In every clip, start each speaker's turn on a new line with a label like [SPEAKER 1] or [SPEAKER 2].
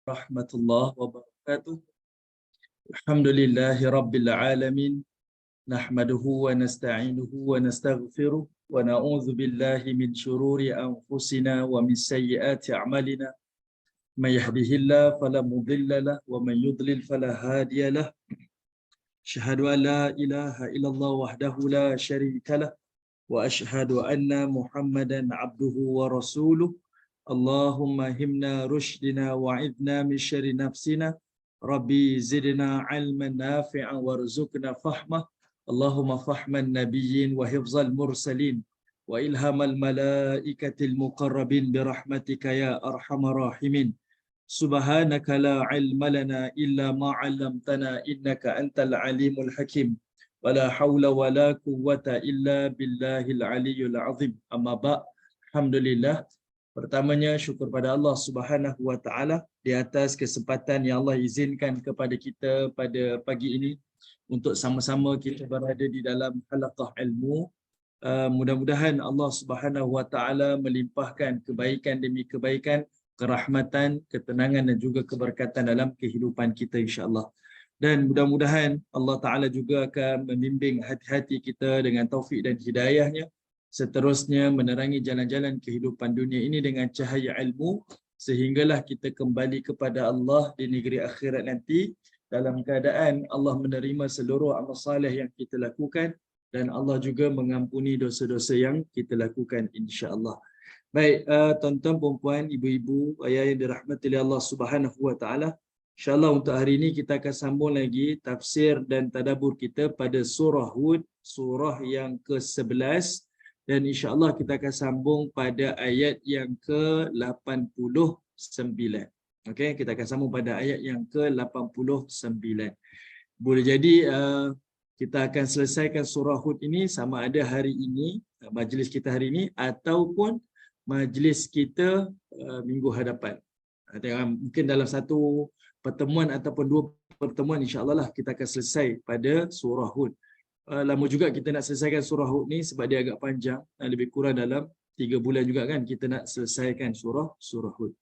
[SPEAKER 1] Warahmatullahi wabarakatuh. Alhamdulillahi rabbil alamin. Nahmaduhu wa nasta'inuhu wa nastaghfiruh wa na'udzu billahi min shururi anfusina wa min sayyiati a'malina. May yahdihillahu fala mudilla lahu wa man yudlil fala hadiya lahu. Asyhadu an la ilaha illallah wahdahu la syarika lahu wa asyhadu anna Muhammadan abduhu wa rasuluh. Allahumma himna rushdina wa'idna min syarri nafsina. Rabbi zidna ilman nafi'an warzuqna fahmah. Allahumma fahman nabiyyin wa hifzal mursalin wa ilhamal malaikatil muqarrabin birahmatika ya arhamar rahimin. Subhanaka la ilma lana illa ma 'allamtana innaka antal alimul hakim. Wala haula wala quwwata illa billahil aliyyil azim. Amma ba'. Alhamdulillah. Pertamanya syukur pada Allah Subhanahu wa taala di atas kesempatan yang Allah izinkan kepada kita pada pagi ini untuk sama-sama kita berada di dalam halaqah ilmu. Mudah-mudahan Allah Subhanahu wa taala melimpahkan kebaikan demi kebaikan, kerahmatan, ketenangan dan juga keberkatan dalam kehidupan kita insya-Allah. Dan mudah-mudahan Allah Taala juga akan membimbing hati-hati kita dengan taufik dan hidayahnya, seterusnya menerangi jalan-jalan kehidupan dunia ini dengan cahaya ilmu, sehinggalah kita kembali kepada Allah di negeri akhirat nanti dalam keadaan Allah menerima seluruh amal saleh yang kita lakukan dan Allah juga mengampuni dosa-dosa yang kita lakukan insya-Allah. Baik, tuan-tuan, puan-puan, ibu-ibu, ayah yang dirahmati oleh Allah Subhanahu wa taala. InsyaAllah untuk hari ini kita akan sambung lagi tafsir dan tadabbur kita pada surah Hud, surah yang ke-11, dan insyaAllah kita akan sambung pada ayat yang ke-89. Okey, kita akan sambung pada ayat yang ke-89. Boleh jadi kita akan selesaikan surah Hud ini sama ada hari ini, majlis kita hari ini, ataupun majlis kita minggu hadapan. Mungkin dalam satu pertemuan ataupun dua pertemuan insya-Allah lah kita akan selesai pada surah Hud. Lama juga kita nak selesaikan surah Hud ni sebab dia agak panjang, lebih kurang dalam 3 bulan juga kan kita nak selesaikan surah Hud.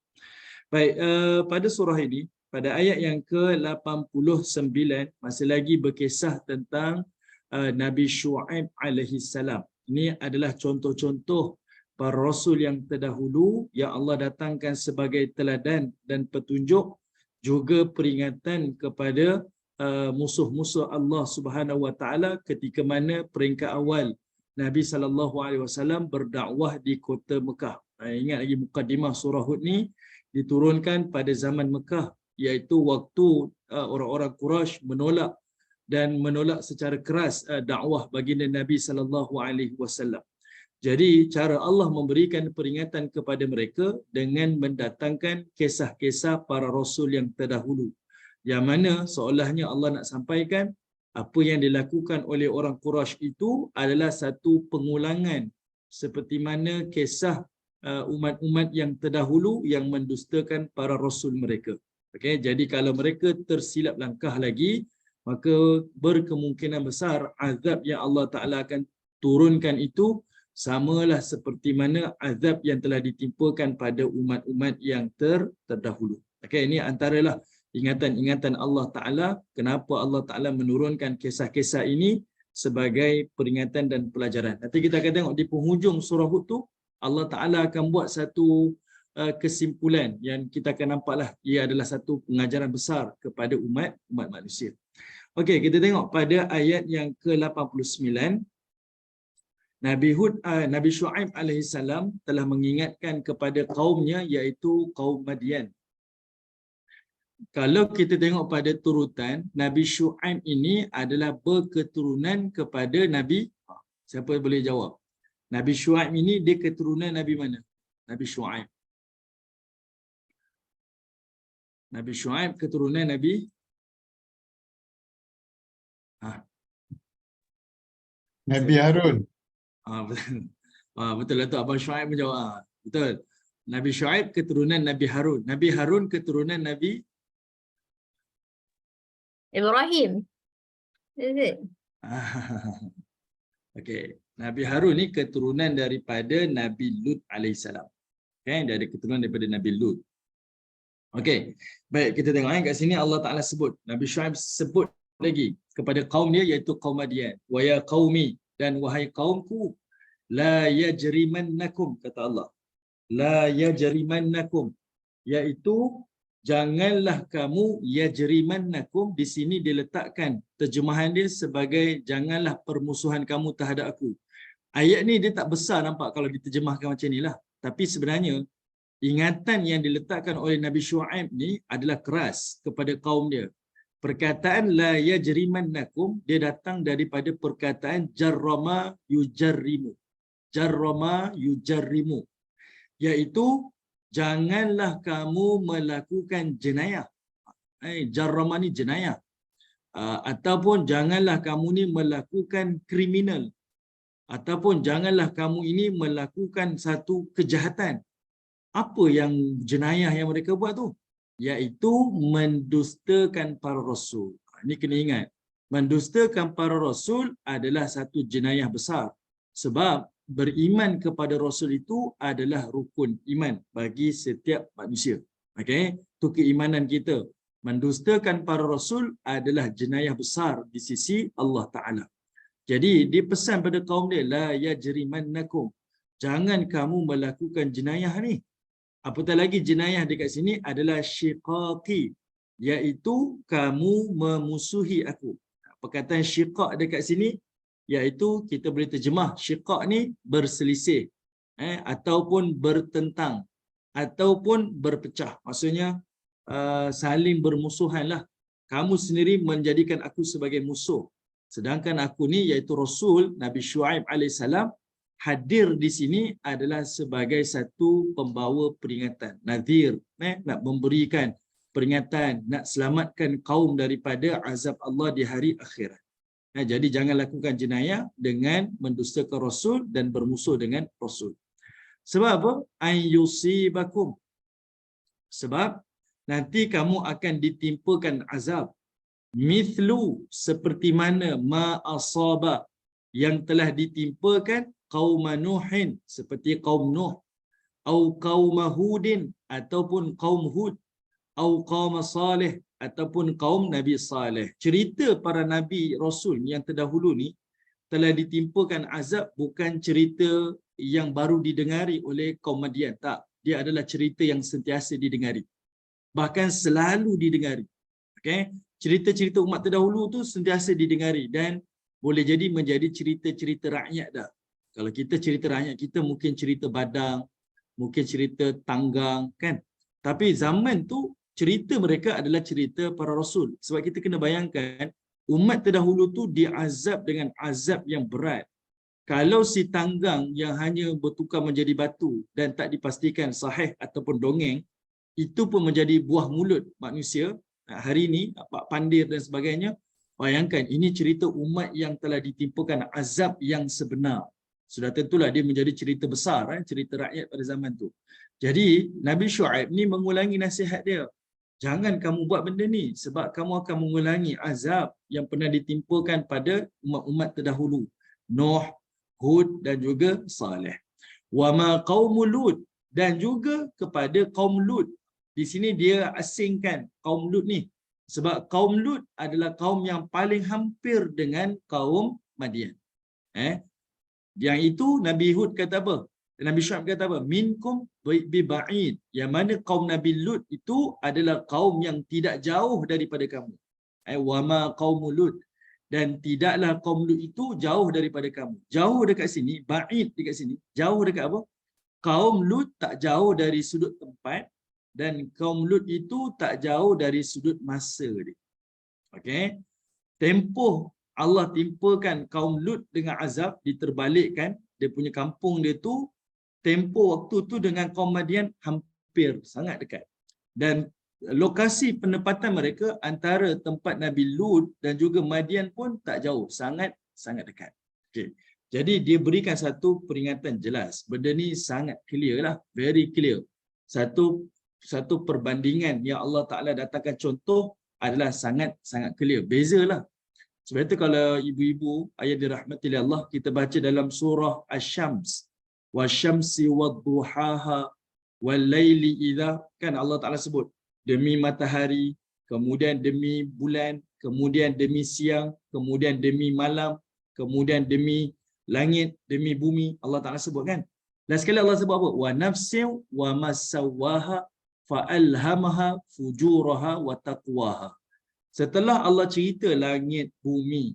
[SPEAKER 1] Baik, pada surah ini pada ayat yang ke-89 masih lagi berkisah tentang Nabi Syuaib alaihi salam. Ini adalah contoh-contoh para rasul yang terdahulu yang Allah datangkan sebagai teladan dan petunjuk, juga peringatan kepada musuh-musuh Allah Subhanahu wa taala ketika mana peringkat awal Nabi sallallahu alaihi wasallam berdakwah di kota Mekah. Ingat lagi mukadimah surah Hud ni diturunkan pada zaman Mekah, iaitu waktu orang-orang Quraisy menolak secara keras dakwah baginda Nabi sallallahu alaihi wasallam. Jadi cara Allah memberikan peringatan kepada mereka dengan mendatangkan kisah-kisah para rasul yang terdahulu, yang mana seolahnya Allah nak sampaikan apa yang dilakukan oleh orang Quraisy itu adalah satu pengulangan seperti mana kisah umat-umat yang terdahulu yang mendustakan para rasul mereka. Okey, jadi kalau mereka tersilap langkah lagi, maka berkemungkinan besar azab yang Allah Taala akan turunkan itu samalah seperti mana azab yang telah ditimpakan pada umat-umat yang terdahulu. Okey, ini antaralah ingatan-ingatan Allah Taala kenapa Allah Taala menurunkan kisah-kisah ini sebagai peringatan dan pelajaran. Nanti kita akan tengok di penghujung surah Hud tu Allah Taala akan buat satu kesimpulan yang kita akan nampaklah ia adalah satu pengajaran besar kepada umat manusia. Okey, kita tengok pada ayat yang ke-89. Nabi Syuaib alaihissalam telah mengingatkan kepada kaumnya, iaitu kaum Madian. Kalau kita tengok pada turutan, Nabi Syuaib ini adalah berketurunan kepada Nabi, siapa boleh jawab? Nabi Syuaib ini dia keturunan Nabi mana? Nabi Syuaib. Nabi Syuaib keturunan Nabi
[SPEAKER 2] Nabi Harun.
[SPEAKER 1] Betul. Betul lah tu, Abang Syuaib menjawab. Betul. Nabi Syuaib keturunan Nabi Harun. Nabi Harun keturunan Nabi
[SPEAKER 3] Ibrahim. Is it?
[SPEAKER 1] Okey. Nabi Harun ni keturunan daripada Nabi Lut alaihissalam. Okay, dia ada keturunan daripada Nabi Lut. Okey. Baik, kita tengok kat sini Allah Taala sebut, Nabi Syuaib sebut lagi kepada kaum dia iaitu kaum Madian. Wa ya qaumi, dan wahai kaumku, la yajrimannakum, kata Allah. La yajrimannakum, iaitu janganlah kamu, yajrimannakum di sini diletakkan terjemahan dia sebagai janganlah permusuhan kamu terhadap aku. Ayat ni dia tak besar nampak kalau diterjemahkan macam ni lah. Tapi sebenarnya ingatan yang diletakkan oleh Nabi Syuaib ni adalah keras kepada kaum dia. Perkataan la yajrimannakum dia datang daripada perkataan jarrama yujarrimu. Jarrama yujarrimu, iaitu janganlah kamu melakukan jenayah. Jarrama ni jenayah. Ataupun janganlah kamu ni melakukan kriminal. Ataupun janganlah kamu ini melakukan satu kejahatan. Apa yang jenayah yang mereka buat tu? Iaitu mendustakan para rasul. Ini kena ingat. Mendustakan para rasul adalah satu jenayah besar. Sebab beriman kepada rasul itu adalah rukun iman bagi setiap manusia. Okey, itu keimanan kita. Mendustakan para rasul adalah jenayah besar di sisi Allah Taala. Jadi dia pesan pada kaum dia, la yajrimannakum, jangan kamu melakukan jenayah ni. Apatah lagi jenayah dekat sini adalah syiqaqi, iaitu kamu memusuhi aku. Perkataan syiqaq dekat sini iaitu kita boleh terjemah syiqaq ni berselisih, ataupun bertentang, ataupun berpecah. Maksudnya saling bermusuhan lah. Kamu sendiri menjadikan aku sebagai musuh. Sedangkan aku ni iaitu Rasul Nabi Syuaib AS hadir di sini adalah sebagai satu pembawa peringatan. Nadhir, nak memberikan peringatan, nak selamatkan kaum daripada azab Allah di hari akhirat. Jadi jangan lakukan jenayah dengan mendustakan Rasul dan bermusuh dengan Rasul. Sebab apa? Ayyusibakum. Sebab nanti kamu akan ditimpakan azab. Mithlu, seperti mana ma asaba, yang telah ditimpakan kaum Nuhin, seperti kaum Nuh, au kaum Hudin, ataupun kaum Hud, au kaum Saleh, ataupun kaum Nabi Saleh. Cerita para Nabi Rasul yang terdahulu ni telah ditimpakan azab, bukan cerita yang baru didengari oleh kaum Madian. Tak, dia adalah cerita yang sentiasa didengari. Bahkan selalu didengari. Okay? Cerita-cerita umat terdahulu tu sentiasa didengari dan boleh jadi menjadi cerita-cerita rakyat dah. Kalau kita cerita rakyat kita mungkin cerita Badang, mungkin cerita Tanggang, kan? Tapi zaman tu cerita mereka adalah cerita para rasul. Sebab kita kena bayangkan umat terdahulu tu diazab dengan azab yang berat. Kalau si Tanggang yang hanya bertukar menjadi batu dan tak dipastikan sahih ataupun dongeng, itu pun menjadi buah mulut manusia hari ini, Pak Pandir dan sebagainya. Bayangkan, ini cerita umat yang telah ditimpakan azab yang sebenar. Sudah tentulah dia menjadi cerita besar, cerita rakyat pada zaman tu. Jadi Nabi Syuaib ni mengulangi nasihat dia. Jangan kamu buat benda ni sebab kamu akan mengulangi azab yang pernah ditimpakan pada umat-umat terdahulu. Nuh, Hud dan juga Saleh. Wa ma qaumul Lut, dan juga kepada kaum Lut. Di sini dia asingkan kaum Lut ni sebab kaum Lut adalah kaum yang paling hampir dengan kaum Madian. Yang itu Nabi Hud kata apa? Nabi Syuaib kata apa? Minkum bi ba'id. Yang mana kaum Nabi Lut itu adalah kaum yang tidak jauh daripada kamu. Wa ma qaumul Lut, dan tidaklah kaum Lut itu jauh daripada kamu. Jauh dekat sini, ba'id dekat sini. Jauh dekat apa? Kaum Lut tak jauh dari sudut tempat dan kaum Lut itu tak jauh dari sudut masa dia. Okey. Tempoh Allah timpakan kaum Lut dengan azab, diterbalikkan dia punya kampung dia tu, tempoh waktu tu dengan kaum Madian hampir sangat dekat. Dan lokasi penempatan mereka antara tempat Nabi Lut dan juga Madian pun tak jauh, sangat dekat. Okey. Jadi dia berikan satu peringatan jelas. Benda ni sangat clear lah, very clear. Satu perbandingan yang Allah Taala datangkan contoh adalah sangat clear. Bezalah. Sebab itu kalau ibu-ibu ayat dirahmati oleh Allah, kita baca dalam surah Asy-Syams, wasyamsi wadduhaha wal laili idza, kan Allah Taala sebut demi matahari, kemudian demi bulan, kemudian demi siang, kemudian demi malam, kemudian demi langit, demi bumi. Allah Ta'ala sebut kan. Dan sekali Allah sebut apa? Wa nafsin wa masawwaha fa'alhamaha fujuraha wa taqwaha. Setelah Allah cerita langit, bumi,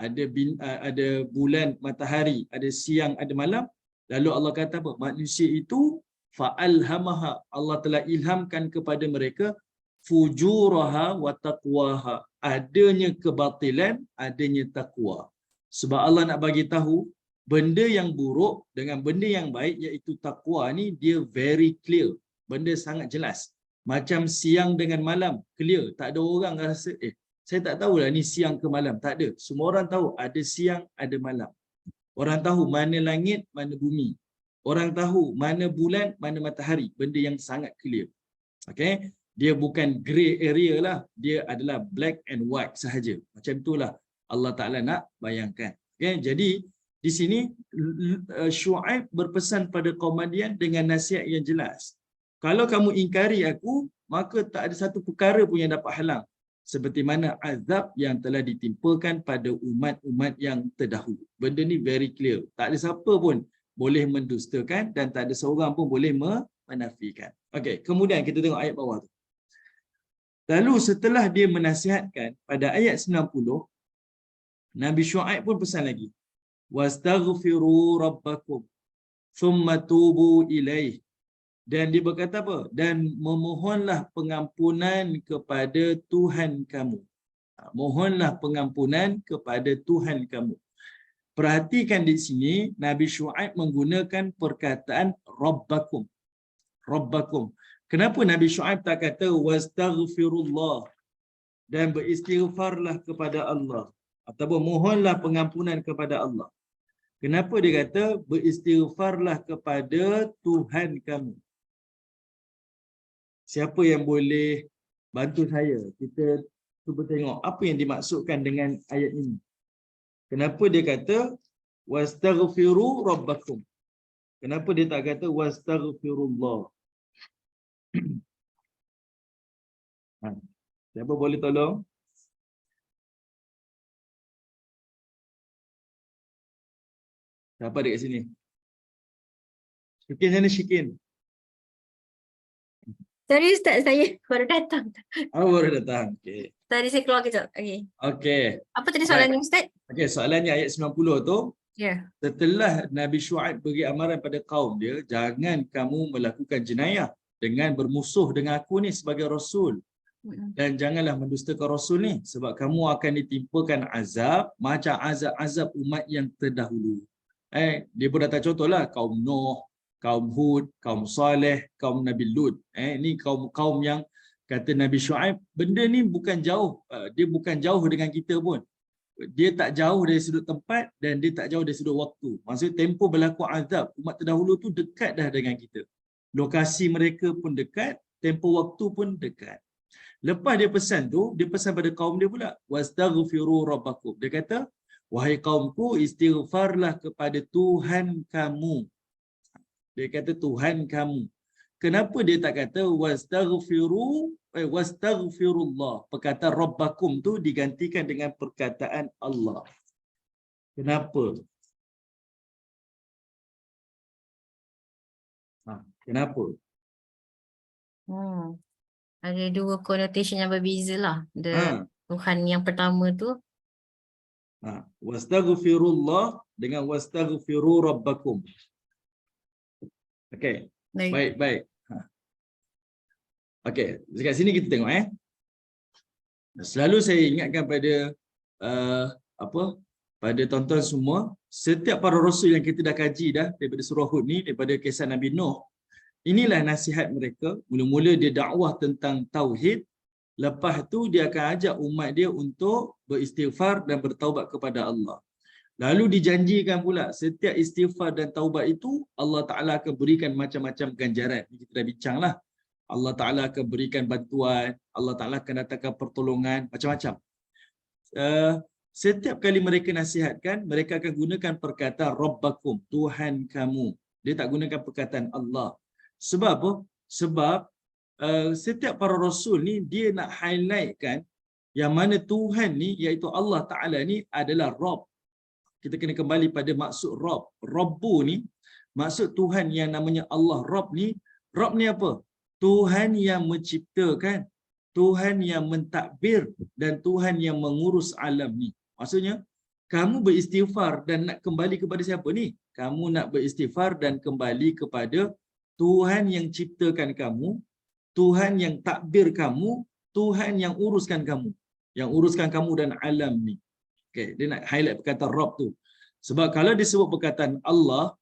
[SPEAKER 1] ada bulan, matahari, ada siang, ada malam, lalu Allah kata apa? Manusia itu fa'alhamaha, Allah telah ilhamkan kepada mereka fujuraha wa taqwaha, adanya kebatilan, adanya takwa. Sebab Allah nak bagi tahu benda yang buruk dengan benda yang baik, iaitu takwa ni dia very clear, benda sangat jelas. Macam siang dengan malam, clear. Tak ada orang rasa saya tak tahulah ni siang ke malam. Tak ada. Semua orang tahu ada siang, ada malam. Orang tahu mana langit, mana bumi. Orang tahu mana bulan, mana matahari. Benda yang sangat clear. Okay? Dia bukan grey area lah. Dia adalah black and white sahaja. Macam itulah Allah Ta'ala nak bayangkan. Okay? Jadi, di sini Syuaib berpesan pada kaum Madian dengan nasihat yang jelas. Kalau kamu ingkari aku, maka tak ada satu perkara pun yang dapat halang. Seperti mana azab yang telah ditimpakan pada umat-umat yang terdahulu. Benda ni very clear. Tak ada siapa pun boleh mendustakan dan tak ada seorang pun boleh menafikan. Okey, kemudian kita tengok ayat bawah tu. Lalu setelah dia menasihatkan pada ayat 90, Nabi Syuaib pun pesan lagi. Wastaghfiru rabbakum thumma tubu ilaih. Dan dia berkata apa? Dan memohonlah pengampunan kepada Tuhan kamu. Mohonlah pengampunan kepada Tuhan kamu. Perhatikan di sini, Nabi Syuaib menggunakan perkataan Rabbakum. Rabbakum. Kenapa Nabi Syuaib tak kata wastaghfirullah dan beristighfarlah kepada Allah? Ataupun mohonlah pengampunan kepada Allah. Kenapa dia kata beristighfarlah kepada Tuhan kamu? Siapa yang boleh bantu saya? Kita cuba tengok apa yang dimaksudkan dengan ayat ini. Kenapa dia kata wastaghfiru rabbakum? Kenapa dia tak kata wastaghfirullah? Siapa boleh tolong? Siapa ada kat sini? Syikin sana, Syikin.
[SPEAKER 3] Sorry Ustaz, saya baru datang.
[SPEAKER 1] Baru datang. Okey.
[SPEAKER 3] Tadi saya keluar kejap. Okay.
[SPEAKER 1] Okey.
[SPEAKER 3] Apa tadi soalannya Ustaz?
[SPEAKER 1] Okey, soalannya ayat 90 tu.
[SPEAKER 3] Ya.
[SPEAKER 1] Setelah Nabi Syuaib beri amaran pada kaum dia, jangan kamu melakukan jenayah dengan bermusuh dengan aku ni sebagai Rasul. Dan janganlah mendustakan Rasul ni, sebab kamu akan ditimpakan azab macam azab-azab umat yang terdahulu. Dia pun datang contohlah kaum Nuh, kaum Hud, kaum Saleh, kaum Nabi Lut. Ini kaum-kaum yang kata Nabi Syuaib, benda ni bukan jauh, dia bukan jauh dengan kita pun. Dia tak jauh dari sudut tempat dan dia tak jauh dari sudut waktu. Maksudnya tempoh berlaku azab umat terdahulu tu dekat dah dengan kita. Lokasi mereka pun dekat, tempoh waktu pun dekat. Lepas dia pesan tu, dia pesan pada kaum dia pula, wastaghfiru rabbakum. Dia kata, wahai kaumku, istighfarlah kepada Tuhan kamu. Dia kata Tuhan kamu. Kenapa dia tak kata wastaghfirullah? Perkataan rabbakum tu digantikan dengan perkataan Allah. Kenapa? Kenapa?
[SPEAKER 3] Ada dua connotation yang berbeza lah. Tuhan yang pertama tu.
[SPEAKER 1] Wastaghfirullah dengan wastaghfiru rabbakum. Okey. Baik. Okey, dekat sini kita tengok selalu saya ingatkan pada pada tuan-tuan semua, setiap para rasul yang kita dah kaji dah daripada surah Hud ni, daripada kisah Nabi Nuh, inilah nasihat mereka. Mula-mula dia dakwah tentang tauhid, lepas tu dia akan ajak umat dia untuk beristighfar dan bertaubat kepada Allah. Lalu dijanjikan pula setiap istighfar dan taubat itu Allah Ta'ala akan berikan macam-macam ganjaran. Kita dah bincang lah. Allah Ta'ala akan berikan bantuan, Allah Ta'ala akan datangkan pertolongan, macam-macam. Setiap kali mereka nasihatkan, mereka akan gunakan perkataan Rabbakum, Tuhan kamu. Dia tak gunakan perkataan Allah. Sebab apa? Sebab setiap para rasul ni dia nak highlightkan yang mana Tuhan ni iaitu Allah Taala ni adalah Rabb. Kita kena kembali pada maksud Rabb. Rabbu ni maksud Tuhan yang namanya Allah. Rabb ni apa? Tuhan yang menciptakan, Tuhan yang mentadbir dan Tuhan yang mengurus alam ni. Maksudnya kamu beristighfar dan nak kembali kepada siapa ni? Kamu nak beristighfar dan kembali kepada Tuhan yang ciptakan kamu, Tuhan yang takbir kamu, Tuhan yang uruskan kamu. Yang uruskan kamu dan alam ni. Okay, dia nak highlight perkataan Rabb tu. Sebab kalau disebut perkataan Allah,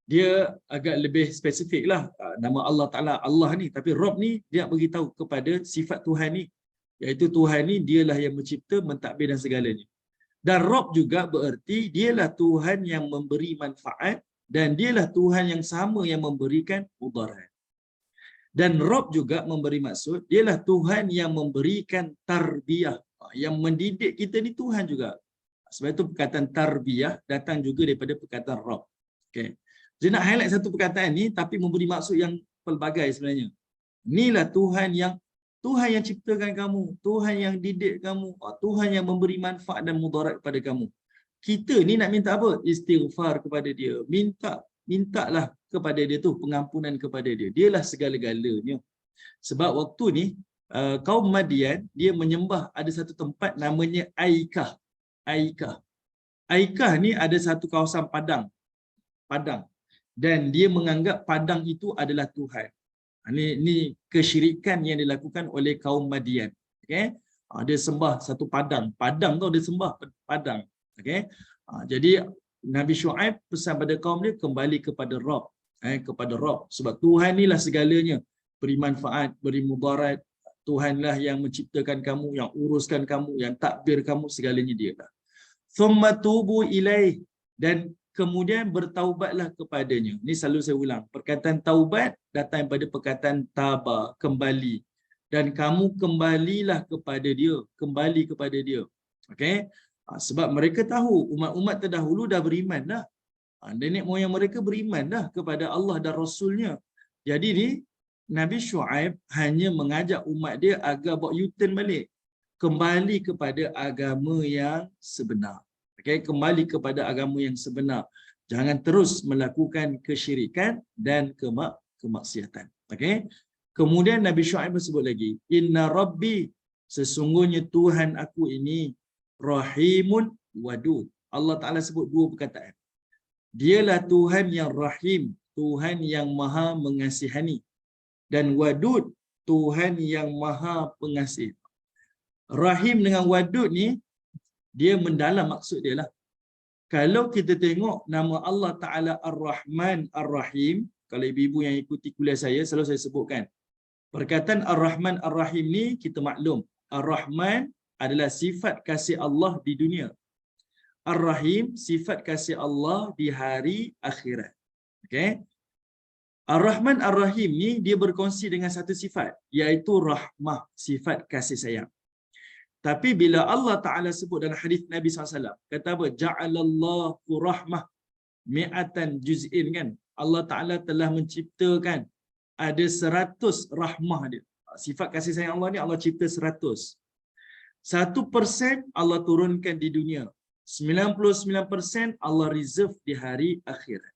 [SPEAKER 1] dia agak lebih spesifik lah. Nama Allah Ta'ala Allah ni. Tapi Rabb ni dia nak beritahu kepada sifat Tuhan ni. Iaitu Tuhan ni dialah yang mencipta, mentadbir dan segalanya. Dan Rabb juga bererti dialah Tuhan yang memberi manfaat dan dialah Tuhan yang sama yang memberikan mudarat. Dan Rabb juga memberi maksud dialah Tuhan yang memberikan tarbiyah. Yang mendidik kita ni Tuhan juga. Sebab itu perkataan tarbiyah datang juga daripada perkataan Rabb. Okay. Jadi nak highlight satu perkataan ni tapi memberi maksud yang pelbagai sebenarnya. Inilah Tuhan yang ciptakan kamu, Tuhan yang didik kamu, Tuhan yang memberi manfaat dan mudarat kepada kamu. Kita ni nak minta apa? Istighfar kepada dia. Mintalah kepada dia tu pengampunan kepada dia. Dialah segala-galanya. Sebab waktu ni kaum Madian dia menyembah ada satu tempat namanya Aikah. Aikah ni ada satu kawasan padang. Dan dia menganggap padang itu adalah Tuhan. Ini kesyirikan yang dilakukan oleh kaum Madian. Okey. Dia sembah satu padang. Padang tu dia sembah padang. Okey. Jadi Nabi Shu'aib pesan pada kaum dia kembali kepada Rabb. Kepada Rabb. Sebab Tuhan inilah segalanya. Beri manfaat, beri mudarat. Tuhanlah yang menciptakan kamu, yang uruskan kamu, yang takbir kamu, segalanya dia lah. Thumma tubu ilaih. Dan kemudian bertaubatlah kepadanya. Ini selalu saya ulang. Perkataan taubat datang daripada perkataan taba, kembali. Dan kamu kembalilah kepada dia. Kembali kepada dia. Okey? Sebab mereka tahu umat-umat terdahulu dah beriman dah. Nenek moyang mereka beriman dah kepada Allah dan Rasulnya. Jadi ni Nabi Shu'aib hanya mengajak umat dia agar buat U-turn balik. Kembali kepada agama yang sebenar. Okay? Kembali kepada agama yang sebenar. Jangan terus melakukan kesyirikan dan kemaksiatan. Okay? Kemudian Nabi Shu'aib bersebut lagi. Inna Rabbi, sesungguhnya Tuhan aku ini Rahimun Wadud. Allah Ta'ala sebut dua perkataan. Dialah Tuhan yang Rahim, Tuhan yang Maha mengasihani. Dan Wadud, Tuhan yang Maha pengasih. Rahim dengan Wadud ni, dia mendalam maksud dia lah. Kalau kita tengok nama Allah Ta'ala Ar-Rahman Ar-Rahim, kalau ibu-ibu yang ikuti kuliah saya, selalu saya sebutkan. Perkataan Ar-Rahman Ar-Rahim ni kita maklum. Ar-Rahman adalah sifat kasih Allah di dunia. Ar-Rahim, sifat kasih Allah di hari akhirat. Okay? Ar-Rahman Ar-Rahim ni dia berkongsi dengan satu sifat, iaitu rahmah, sifat kasih sayang. Tapi bila Allah Ta'ala sebut dalam hadis Nabi SAW, kata apa? Ja'alallahu rahmah mi'atan juz'in, kan? Allah Ta'ala telah menciptakan ada 100 rahmah dia. Sifat kasih sayang Allah ni Allah cipta 100. 1% Allah turunkan di dunia. 99% Allah reserve di hari akhirat.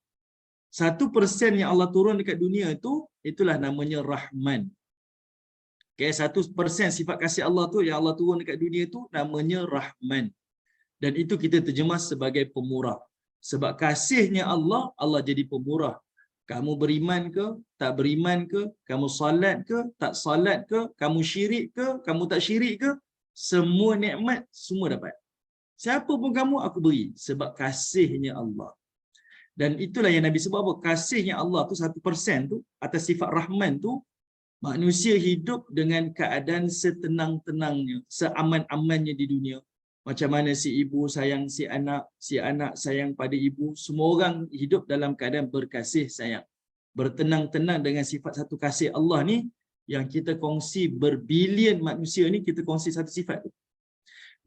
[SPEAKER 1] 1% yang Allah turun dekat dunia itu, itulah namanya Rahman. Okay, 1% sifat kasih Allah tu yang Allah turun dekat dunia itu namanya Rahman. Dan itu kita terjemah sebagai pemurah. Sebab kasihnya Allah, Allah jadi pemurah. Kamu beriman ke, tak beriman ke, kamu salat ke, tak salat ke, kamu syirik ke, kamu tak syirik ke, semua nikmat semua dapat. Siapa pun kamu aku beri sebab kasihnya Allah. Dan itulah yang Nabi sebut apa? Kasihnya Allah tu 1% tu atas sifat Rahman tu, manusia hidup dengan keadaan setenang-tenangnya, seaman-amannya di dunia. Macam mana si ibu sayang si anak sayang pada ibu, semua orang hidup dalam keadaan berkasih sayang. Bertenang-tenang dengan sifat satu kasih Allah ni, yang kita kongsi berbilion manusia ni, kita kongsi satu sifat tu.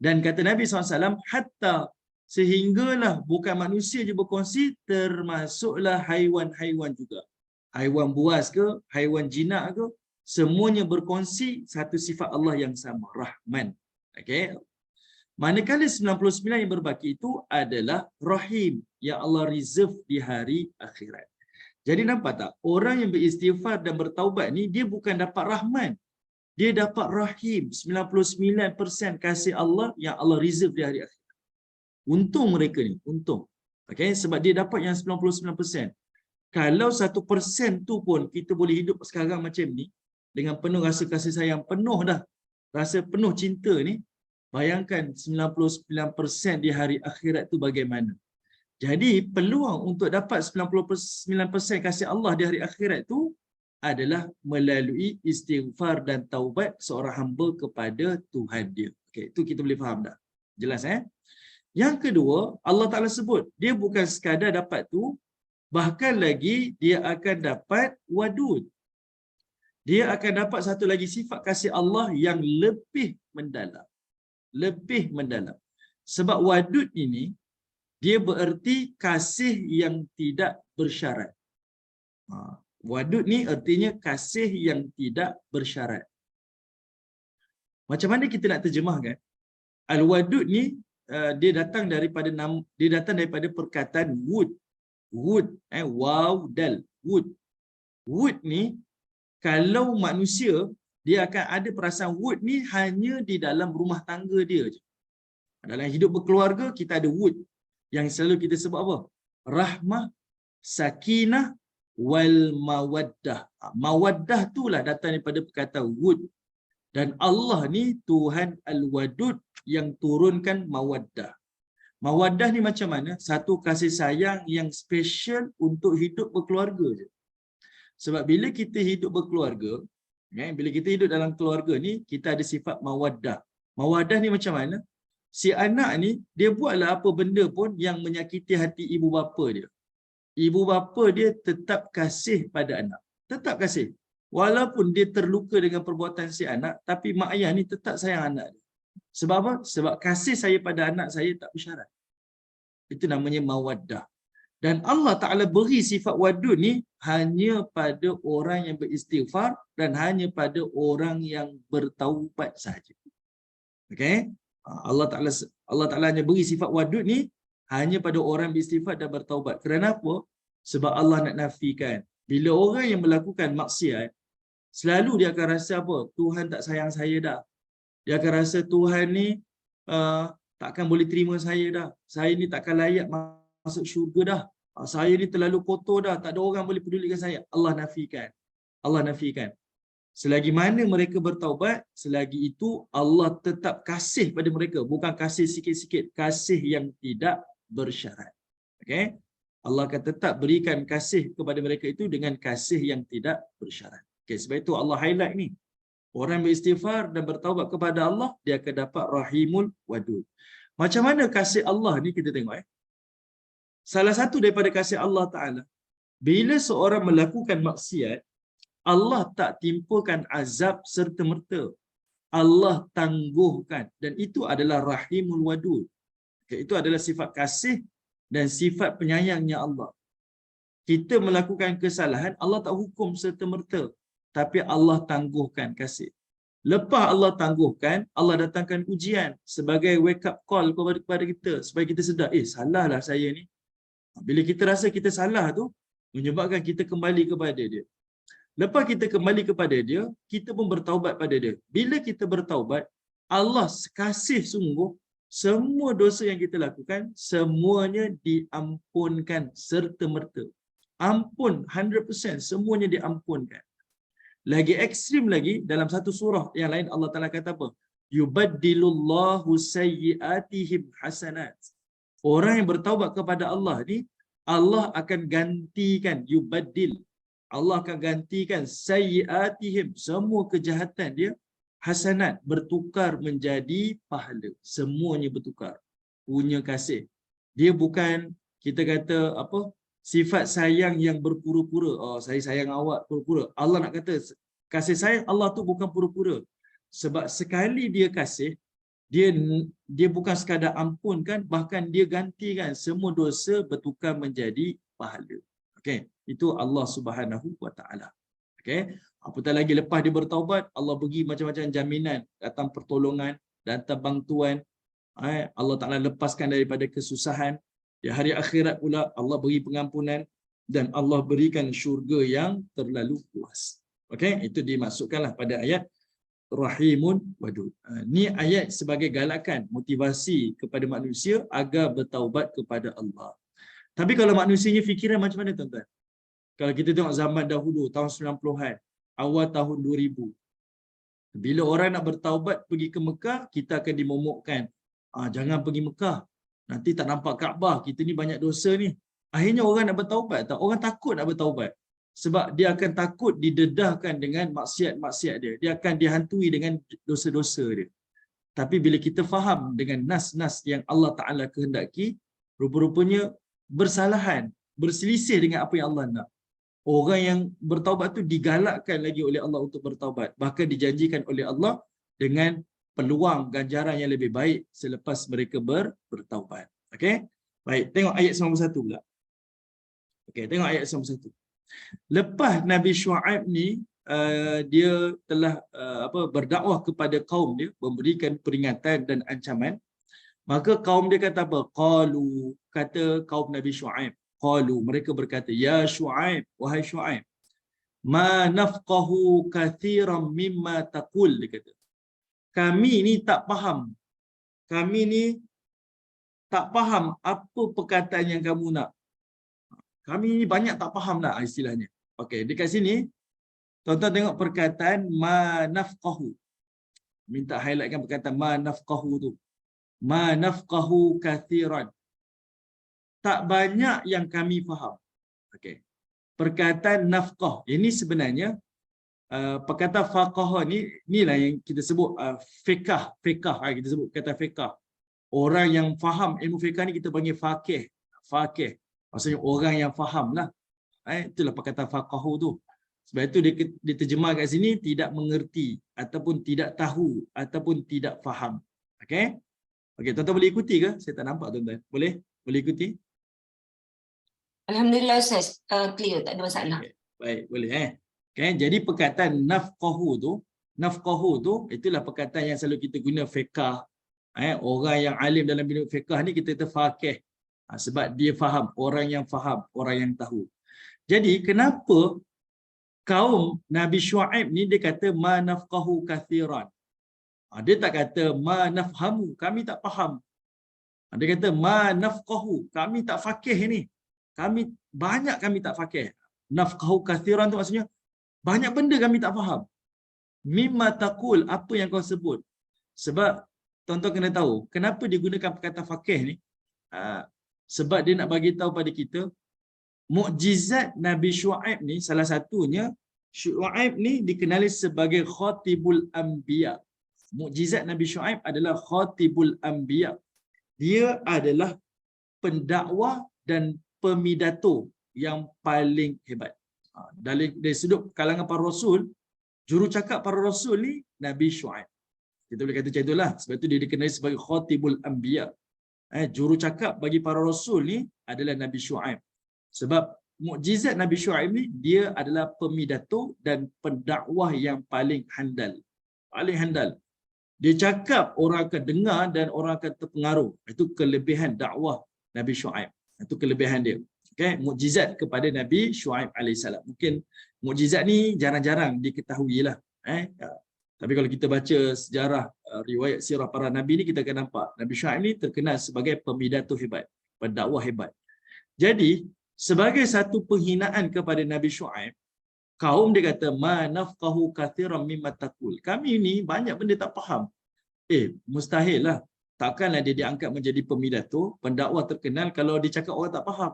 [SPEAKER 1] Dan kata Nabi SAW, hatta sehinggalah bukan manusia je berkongsi, termasuklah haiwan-haiwan juga. Haiwan buas ke, haiwan jinak ke, semuanya berkongsi satu sifat Allah yang sama, Rahman. Okey. Manakala 99 yang berbaki itu adalah Rahim, yang Allah reserve di hari akhirat. Jadi nampak tak? Orang yang beristighfar dan bertaubat ni, dia bukan dapat Rahman. Dia dapat Rahim, 99% kasih Allah yang Allah reserve di hari akhirat. Untung mereka ni, untung. Okay? Sebab dia dapat yang 99%. Kalau 1% tu pun kita boleh hidup sekarang macam ni, dengan penuh rasa kasih sayang, penuh dah, rasa penuh cinta ni, bayangkan 99% di hari akhirat tu bagaimana. Jadi peluang untuk dapat 99% kasih Allah di hari akhirat tu adalah melalui istighfar dan taubat seorang hamba kepada Tuhan dia. Okey, itu kita boleh faham dah. Jelas Yang kedua, Allah Taala sebut, dia bukan sekadar dapat tu, bahkan lagi dia akan dapat wadud. Dia akan dapat satu lagi sifat kasih Allah yang lebih mendalam. Lebih mendalam. Sebab wadud ini dia bererti kasih yang tidak bersyarat. Wadud ni artinya kasih yang tidak bersyarat. Macam mana kita nak terjemahkan? Al-wadud ni dia datang daripada perkataan wud. Wud, waw dal, wud. Wud ni kalau manusia dia akan ada perasaan wud ni hanya di dalam rumah tangga dia je. Dalam hidup berkeluarga kita ada wud yang selalu kita sebut apa? Rahmah, sakinah, wal mawaddah. Mawaddah itulah datang daripada perkataan wud. Dan Allah ni Tuhan Al-Wadud yang turunkan mawaddah. Mawaddah ni macam mana? Satu kasih sayang yang special untuk hidup berkeluarga je. Sebab bila kita hidup berkeluarga, bila kita hidup dalam keluarga ni, kita ada sifat mawaddah. Mawaddah ni macam mana? Si anak ni, dia buatlah apa benda pun yang menyakiti hati ibu bapa dia. Ibu bapa dia tetap kasih pada anak. Tetap kasih. Walaupun dia terluka dengan perbuatan si anak, tapi mak ayah ni tetap sayang anak dia. Sebab apa? Sebab kasih saya pada anak saya tak bersyarat. Itu namanya mawaddah. Dan Allah Ta'ala beri sifat wadud ni hanya pada orang yang beristighfar dan hanya pada orang yang bertaubat sahaja. Okay? Allah Ta'ala hanya beri sifat wadud ni hanya pada orang beristighfar dan bertaubat. Kenapa? Sebab Allah nak nafikan. Bila orang yang melakukan maksiat, selalu dia akan rasa apa? Tuhan tak sayang saya dah. Dia akan rasa Tuhan ni takkan boleh terima saya dah. Saya ni takkan layak masuk syurga dah. Saya ni terlalu kotor dah. Tak ada orang boleh pedulikan saya. Allah nafikan. Allah nafikan. Selagi mana mereka bertaubat, selagi itu Allah tetap kasih pada mereka. Bukan kasih sikit-sikit. Kasih yang tidak bersyarat. Okay? Allah akan tetap berikan kasih kepada mereka itu dengan kasih yang tidak bersyarat. Okay, sebab itu Allah highlight ni. Orang beristighfar dan bertaubat kepada Allah, dia akan dapat Rahimul Wadud. Macam mana kasih Allah ni kita tengok Salah satu daripada kasih Allah Ta'ala, bila seorang melakukan maksiat, Allah tak timpakan azab serta-merta. Allah tangguhkan. Dan itu adalah Rahimul Wadud. Okay, itu adalah sifat kasih dan sifat penyayangnya Allah. Kita melakukan kesalahan, Allah tak hukum serta-merta. Tapi Allah tangguhkan kasih. Lepas Allah tangguhkan, Allah datangkan ujian sebagai wake up call kepada kita. Supaya kita sedar, salahlah saya ni. Bila kita rasa kita salah tu, menyebabkan kita kembali kepada dia. Lepas kita kembali kepada dia, kita pun bertaubat pada dia. Bila kita bertaubat, Allah kasih sungguh, semua dosa yang kita lakukan, semuanya diampunkan serta-merta. Ampun 100%, semuanya diampunkan. Lagi ekstrim lagi, dalam satu surah yang lain Allah Ta'ala kata apa? Yubaddilullahu sayyiatihim hasanat. Orang yang bertaubat kepada Allah ni, Allah akan gantikan, yubaddil. Allah akan gantikan sayyiatihim, semua kejahatan dia, hasanat, bertukar menjadi pahala. Semuanya bertukar. Punya kasih. Dia bukan, kita kata apa, sifat sayang yang berpura-pura. Saya sayang awak pura-pura. Allah nak kata, kasih sayang Allah tu bukan pura-pura. Sebab sekali dia kasih, dia bukan sekadar ampunkan, bahkan dia gantikan semua dosa bertukar menjadi pahala. Okey, itu Allah Subhanahu wa taala. Okey. Apatah lagi lepas dia bertaubat, Allah bagi macam-macam jaminan, datang pertolongan, datang bantuan. Allah Ta'ala lepaskan daripada kesusahan. Di hari akhirat pula Allah beri pengampunan dan Allah berikan syurga yang terlalu luas. Okey, itu dimasukkanlah pada ayat Rahimun Wadud. Ni ayat sebagai galakan, motivasi kepada manusia agar bertaubat kepada Allah. Tapi kalau manusianya fikiran macam mana tuan-tuan? Kalau kita tengok zaman dahulu, tahun 90-an, awal tahun 2000. Bila orang nak bertaubat pergi ke Mekah, kita akan dimomokkan. Jangan pergi Mekah. Nanti tak nampak Kaabah. Kita ni banyak dosa ni. Akhirnya orang nak bertaubat tak? Orang takut nak bertaubat. Sebab dia akan takut didedahkan dengan maksiat-maksiat dia. Dia akan dihantui dengan dosa-dosa dia. Tapi bila kita faham dengan nas-nas yang Allah Ta'ala kehendaki, rupa-rupanya bersalahan, berselisih dengan apa yang Allah nak. Orang yang bertaubat tu digalakkan lagi oleh Allah untuk bertaubat. Bahkan dijanjikan oleh Allah dengan peluang ganjaran yang lebih baik selepas mereka bertaubat. Okey? Baik, tengok ayat 91 pula. Okey, tengok ayat 91. Lepas Nabi Shu'aib ni dia telah berdakwah kepada kaum dia, memberikan peringatan dan ancaman, maka kaum dia kata apa? Qalu, kata kaum Nabi Shu'aib, qalu, mereka berkata, ya Shu'aib, wahai Shu'aib, ma nafqahu kathiran mimma taqul, dia kata, kami ni tak faham, kami ni tak faham apa perkataan yang kamu nak. Kami ni banyak tak faham lah istilahnya. Okey, dekat sini tuan-tuan tengok perkataan ma nafqahu. Minta highlightkan perkataan ma nafqahu tu. Ma nafqahu kathiran. Tak banyak yang kami faham. Okey. Perkataan nafqah ini sebenarnya perkataan faqah ni inilah yang kita sebut fiqh kita sebut kata fiqh. Orang yang faham ilmu fiqh ni kita panggil faqih. Faqih. Maksudnya orang yang fahamlah. Itulah perkataan faqah tu. Sebab itu dia diterjemah kat sini tidak mengerti ataupun tidak tahu ataupun tidak faham. Okey? Okey, tuan-tuan boleh ikuti ke? Saya tak nampak tuan-tuan. Boleh? Boleh ikuti?
[SPEAKER 4] Alhamdulillah Ustaz, clear, tak ada masalah.
[SPEAKER 1] Okay. Baik, boleh Okay, jadi perkataan nafqahu tu itulah perkataan yang selalu kita guna fiqh. Orang yang alim dalam bidang fiqh ni kita kata faqih. Sebab dia faham, orang yang faham, orang yang tahu. Jadi kenapa kaum Nabi Shu'aib ni dia kata ma nafqahu kathiran. Dia tak kata ma nafhamu, kami tak faham. Dia kata ma nafqahu, kami tak faqih ni. Kami banyak kami tak faqih. Nafqahu kathiran tu maksudnya banyak benda kami tak faham. Mimma taqul, apa yang kau sebut. Sebab tuan-tuan kena tahu kenapa digunakan perkataan faqih ni. Sebab dia nak bagi tahu pada kita mukjizat Nabi Shu'aib ni, salah satunya Shu'aib ni dikenali sebagai khatibul anbiya. Mukjizat Nabi Shu'aib adalah khatibul anbiya. Dia adalah pendakwah dan pemidato yang paling hebat. Dari sudut kalangan para rasul, juru cakap para rasul ni Nabi Shu'aib. Kita boleh kata macam itulah. Sebab itu dia dikenali sebagai khatibul anbiya. Juru cakap bagi para rasul ni adalah Nabi Shu'aib. Sebab mukjizat Nabi Shu'aib ni dia adalah pemidato dan pendakwah yang paling handal. Paling handal. Dia cakap orang akan dengar dan orang akan terpengaruh. Itu kelebihan dakwah Nabi Shu'aib. Itu kelebihan dia. Okay? Mukjizat kepada Nabi Shu'aib AS. Mungkin mukjizat ni jarang-jarang diketahui lah. Tapi kalau kita baca sejarah riwayat sirah para Nabi ni, kita akan nampak Nabi Shu'aib ni terkenal sebagai pemidato hebat, pendakwah hebat. Jadi, sebagai satu penghinaan kepada Nabi Shu'aib, kaum dia kata, ma nafqahu kathiran mimma taqul. Kami ni banyak benda tak faham. Mustahil lah. Takkanlah dia diangkat menjadi pemidato, pendakwah terkenal kalau dia cakap orang tak faham.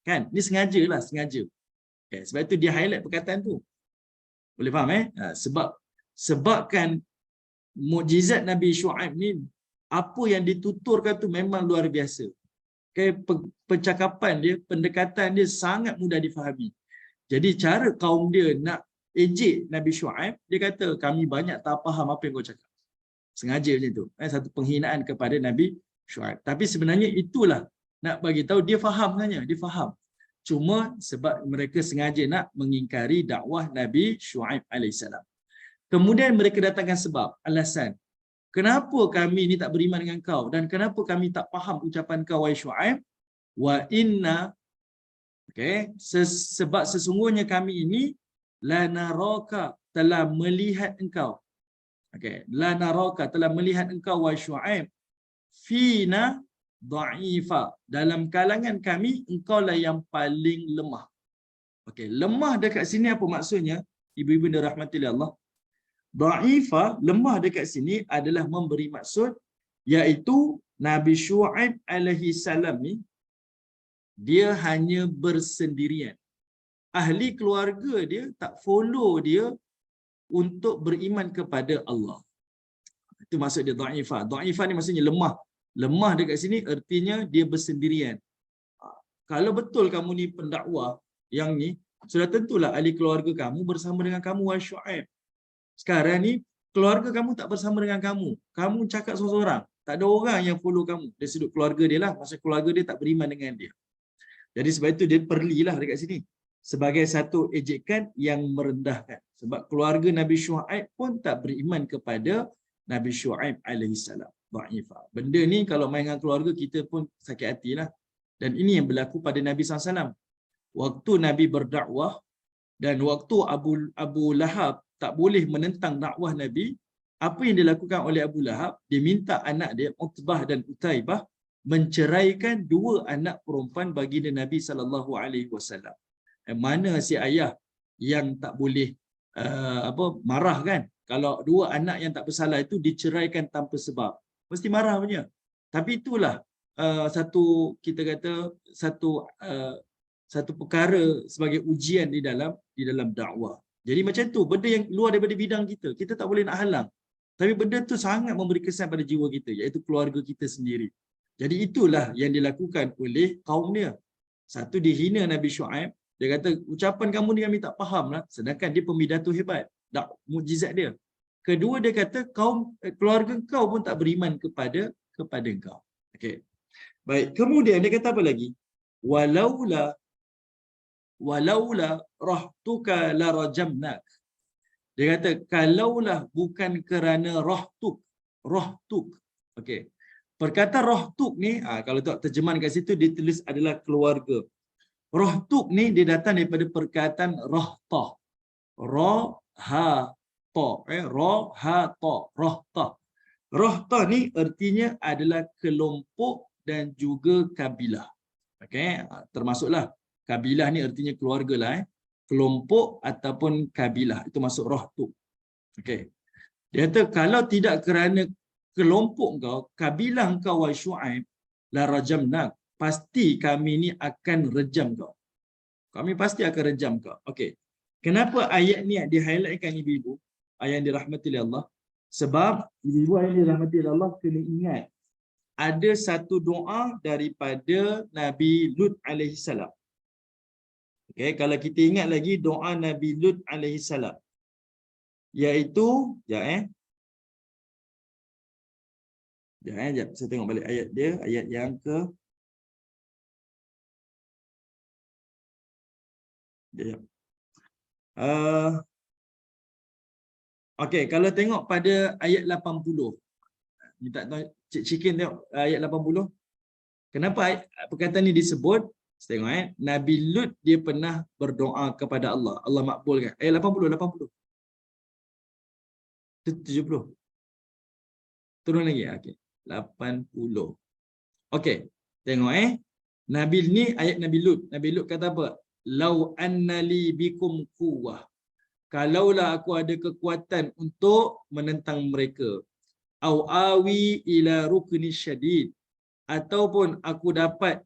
[SPEAKER 1] Kan? Ni sengaja lah, sengaja. Okay, sebab itu dia highlight perkataan tu. Boleh faham sebabkan mukjizat Nabi Shu'aib ni, apa yang dituturkan tu memang luar biasa. Okay, percakapan dia, pendekatan dia sangat mudah difahami. Jadi cara kaum dia nak ejek Nabi Shu'aib, dia kata kami banyak tak faham apa yang kau cakap. Sengaja macam tu. Satu penghinaan kepada Nabi Shu'aib. Tapi sebenarnya itulah nak bagi tahu dia faham sebenarnya, dia faham. cuma sebab mereka sengaja nak mengingkari dakwah Nabi Shu'aib alaihissalam. Kemudian mereka datangkan sebab, alasan. Kenapa kami ni tak beriman dengan kau dan kenapa kami tak faham ucapan kau wahai Shu'aib? Wa inna, okey, sebab sesungguhnya kami ini la naraka, telah melihat engkau. Okey, la naraka, telah melihat engkau wahai Shu'aib fina dha'ifa, dalam kalangan kami engkau lah yang paling lemah. Okey, lemah dekat sini apa maksudnya? Ibu-ibu dan rahmati Allah. Dha'ifa, lemah dekat sini adalah memberi maksud, iaitu Nabi Shu'aib alaihi salam ni dia hanya bersendirian. Ahli keluarga dia tak follow dia untuk beriman kepada Allah. Itu maksud dia dha'ifa. Dha'ifa ni maksudnya lemah. Lemah dekat sini artinya dia bersendirian. Kalau betul kamu ni pendakwah yang ni, sudah tentulah ahli keluarga kamu bersama dengan kamu wahai Shu'aib. Sekarang ni keluarga kamu tak bersama dengan kamu. Kamu cakap seorang-seorang. Tak ada orang yang follow kamu. Dari sudut keluarga dia lah. Maksud keluarga dia tak beriman dengan dia. Jadi sebab itu dia perlilah dekat sini. Sebagai satu ejekan yang merendahkan. Sebab keluarga Nabi Shu'aib pun tak beriman kepada Nabi Shu'aib alaihissalam. Dha'ifa. Benda ni kalau main dengan keluarga kita pun sakit hatilah. Dan ini yang berlaku pada Nabi SAW. Waktu Nabi berdakwah dan waktu Abu Lahab tak boleh menentang dakwah Nabi, apa yang dilakukan oleh Abu Lahab? Dia minta anak dia Utbah dan Utaibah menceraikan dua anak perempuan baginda Nabi SAW. Mana si ayah yang tak boleh marah kan? Kalau dua anak yang tak bersalah itu diceraikan tanpa sebab, mesti marah punya. Tapi itulah satu, kita kata satu perkara sebagai ujian di dalam dakwah. Jadi macam tu, benda yang luar daripada bidang kita, kita tak boleh nak halang. Tapi benda tu sangat memberi kesan pada jiwa kita, iaitu keluarga kita sendiri. Jadi itulah yang dilakukan oleh kaum dia. Satu, dihina Nabi Shu'aib. Dia kata, ucapan kamu ni kami tak faham lah. Sedangkan dia pemidato hebat. Mukjizat dia. Kedua, dia kata, keluarga kau pun tak beriman kepada engkau. Okey. Baik, kemudian dia kata apa lagi? Walaula rahtuka la rajamnak. Dia kata, kalaulah bukan kerana rahtuk. Okey. Perkataan rahtuk ni, kalau tak terjemahan kat situ, dia tulis adalah keluarga. Rahtuk ni dia datang daripada perkataan rahtah. Rahtah. Rahtah ni artinya adalah kelompok dan juga kabilah. Okey, termasuklah kabilah ni artinya keluarga lah. Kelompok ataupun kabilah, itu masuk rahtuk. Okey. Dia kata kalau tidak kerana kelompok kau, kabilah kau wahai Shu'aib, la rajamnak, pasti kami ni akan rejam kau. Kami pasti akan rejam kau. Okey. Kenapa ayat ni di-highlightkan ibu-ibu? Ayat yang dirahmati oleh Allah. Sebab ibu-ibu ayat yang dirahmati oleh Allah kena ingat ada satu doa daripada Nabi Lut alaihi salam. Okey, kalau kita ingat lagi doa Nabi Lut alaihi salam, iaitu Sekejap, saya tengok balik ayat dia, ayat yang ke okey, kalau tengok pada ayat 80. Ni tak tahu Cik Chicken tengok ayat 80. Kenapa perkataan ni disebut? Saya tengok Nabi Lut dia pernah berdoa kepada Allah. Allah makbulkan. Ayat 80. 70. Turun lagi. Okey. 80. Okey. Tengok Nabi ni ayat Nabi Lut. Nabi Lut kata apa? Lau annali bikum quwwah. Kalaulah aku ada kekuatan untuk menentang mereka. Au awi ila rukni syadid. Ataupun aku dapat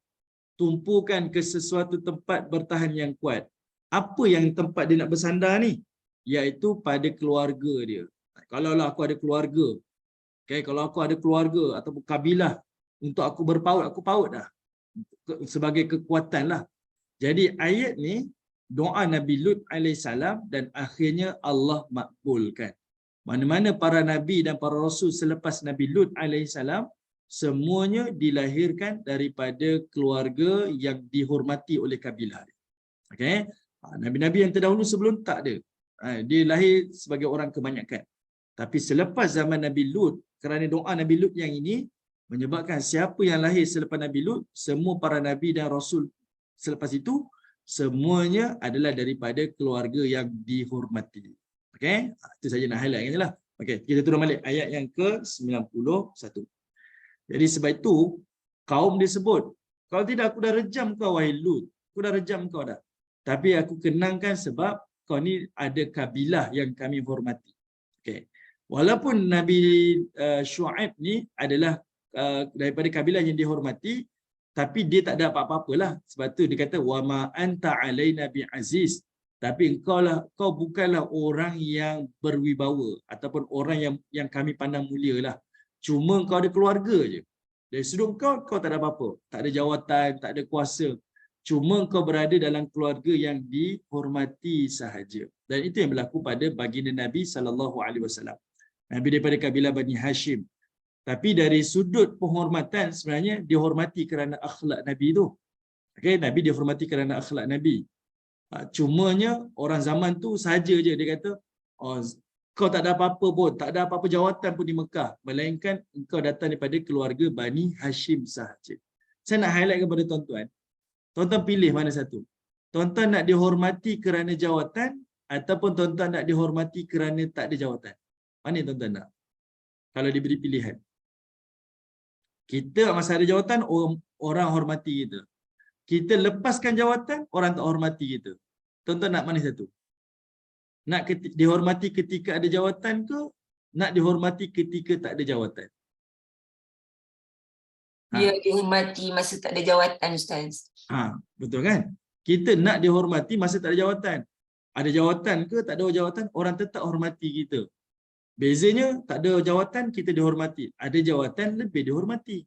[SPEAKER 1] tumpukan ke sesuatu tempat bertahan yang kuat. Apa yang tempat dia nak bersandar ni? Iaitu pada keluarga dia. Kalaulah aku ada keluarga. Okay, kalau aku ada keluarga ataupun kabilah untuk aku berpaut, aku paut dah. Sebagai kekuatan lah. Jadi ayat ni doa Nabi Lut alaihissalam dan akhirnya Allah makbulkan. Mana-mana para nabi dan para rasul selepas Nabi Lut alaihissalam semuanya dilahirkan daripada keluarga yang dihormati oleh kabilah. Okey. Nabi-nabi yang terdahulu sebelum tak ada. Dia lahir sebagai orang kebanyakan. Tapi selepas zaman Nabi Lut, kerana doa Nabi Lut yang ini menyebabkan siapa yang lahir selepas Nabi Lut, semua para nabi dan rasul selepas itu semuanya adalah daripada keluarga yang dihormati. Okey, itu saja nak highlight kan jelah. Okey, kita turun balik ayat yang ke-91. Jadi sebab itu kaum disebut, kalau tidak aku dah rejam kau wahai Lut, aku dah rejam kau dah. Tapi aku kenangkan sebab kau ni ada kabilah yang kami hormati. Okey. Walaupun Nabi Shu'aib ni adalah daripada kabilah yang dihormati, tapi dia tak ada apa-apa lah. Sebab tu dia kata wa ma anta alaina bi aziz. Tapi kau bukanlah orang yang berwibawa ataupun orang yang kami pandang mulia lah. Cuma kau ada keluarga je. Dari sudut kau tak ada apa-apa. Tak ada jawatan, tak ada kuasa. Cuma kau berada dalam keluarga yang dihormati sahaja. Dan itu yang berlaku pada baginda Nabi SAW. Nabi daripada kabilah Bani Hashim. Tapi dari sudut penghormatan sebenarnya dihormati kerana akhlak Nabi tu. Okay, Nabi dihormati kerana akhlak Nabi. Cumanya orang zaman tu sahaja je dia kata, oh, kau tak ada apa-apa pun, tak ada apa-apa jawatan pun di Mekah. Melainkan engkau datang daripada keluarga Bani Hashim sahaja. Saya nak highlight kepada tuan-tuan. Tuan-tuan pilih mana satu. Tuan-tuan nak dihormati kerana jawatan ataupun tuan-tuan nak dihormati kerana tak ada jawatan. Mana tuan-tuan nak? Kalau diberi pilihan. Kita masa ada jawatan, orang hormati kita. Kita lepaskan jawatan, orang tak hormati kita. Tuan-tuan nak mana satu? Nak dihormati ketika ada jawatan ke? Nak dihormati ketika tak ada jawatan?
[SPEAKER 4] Dia dihormati masa tak ada jawatan, Ustaz.
[SPEAKER 1] Betul kan? Kita nak dihormati masa tak ada jawatan. Ada jawatan ke tak ada jawatan, orang tetap hormati kita. Bezanya tak ada jawatan, kita dihormati. Ada jawatan, lebih dihormati.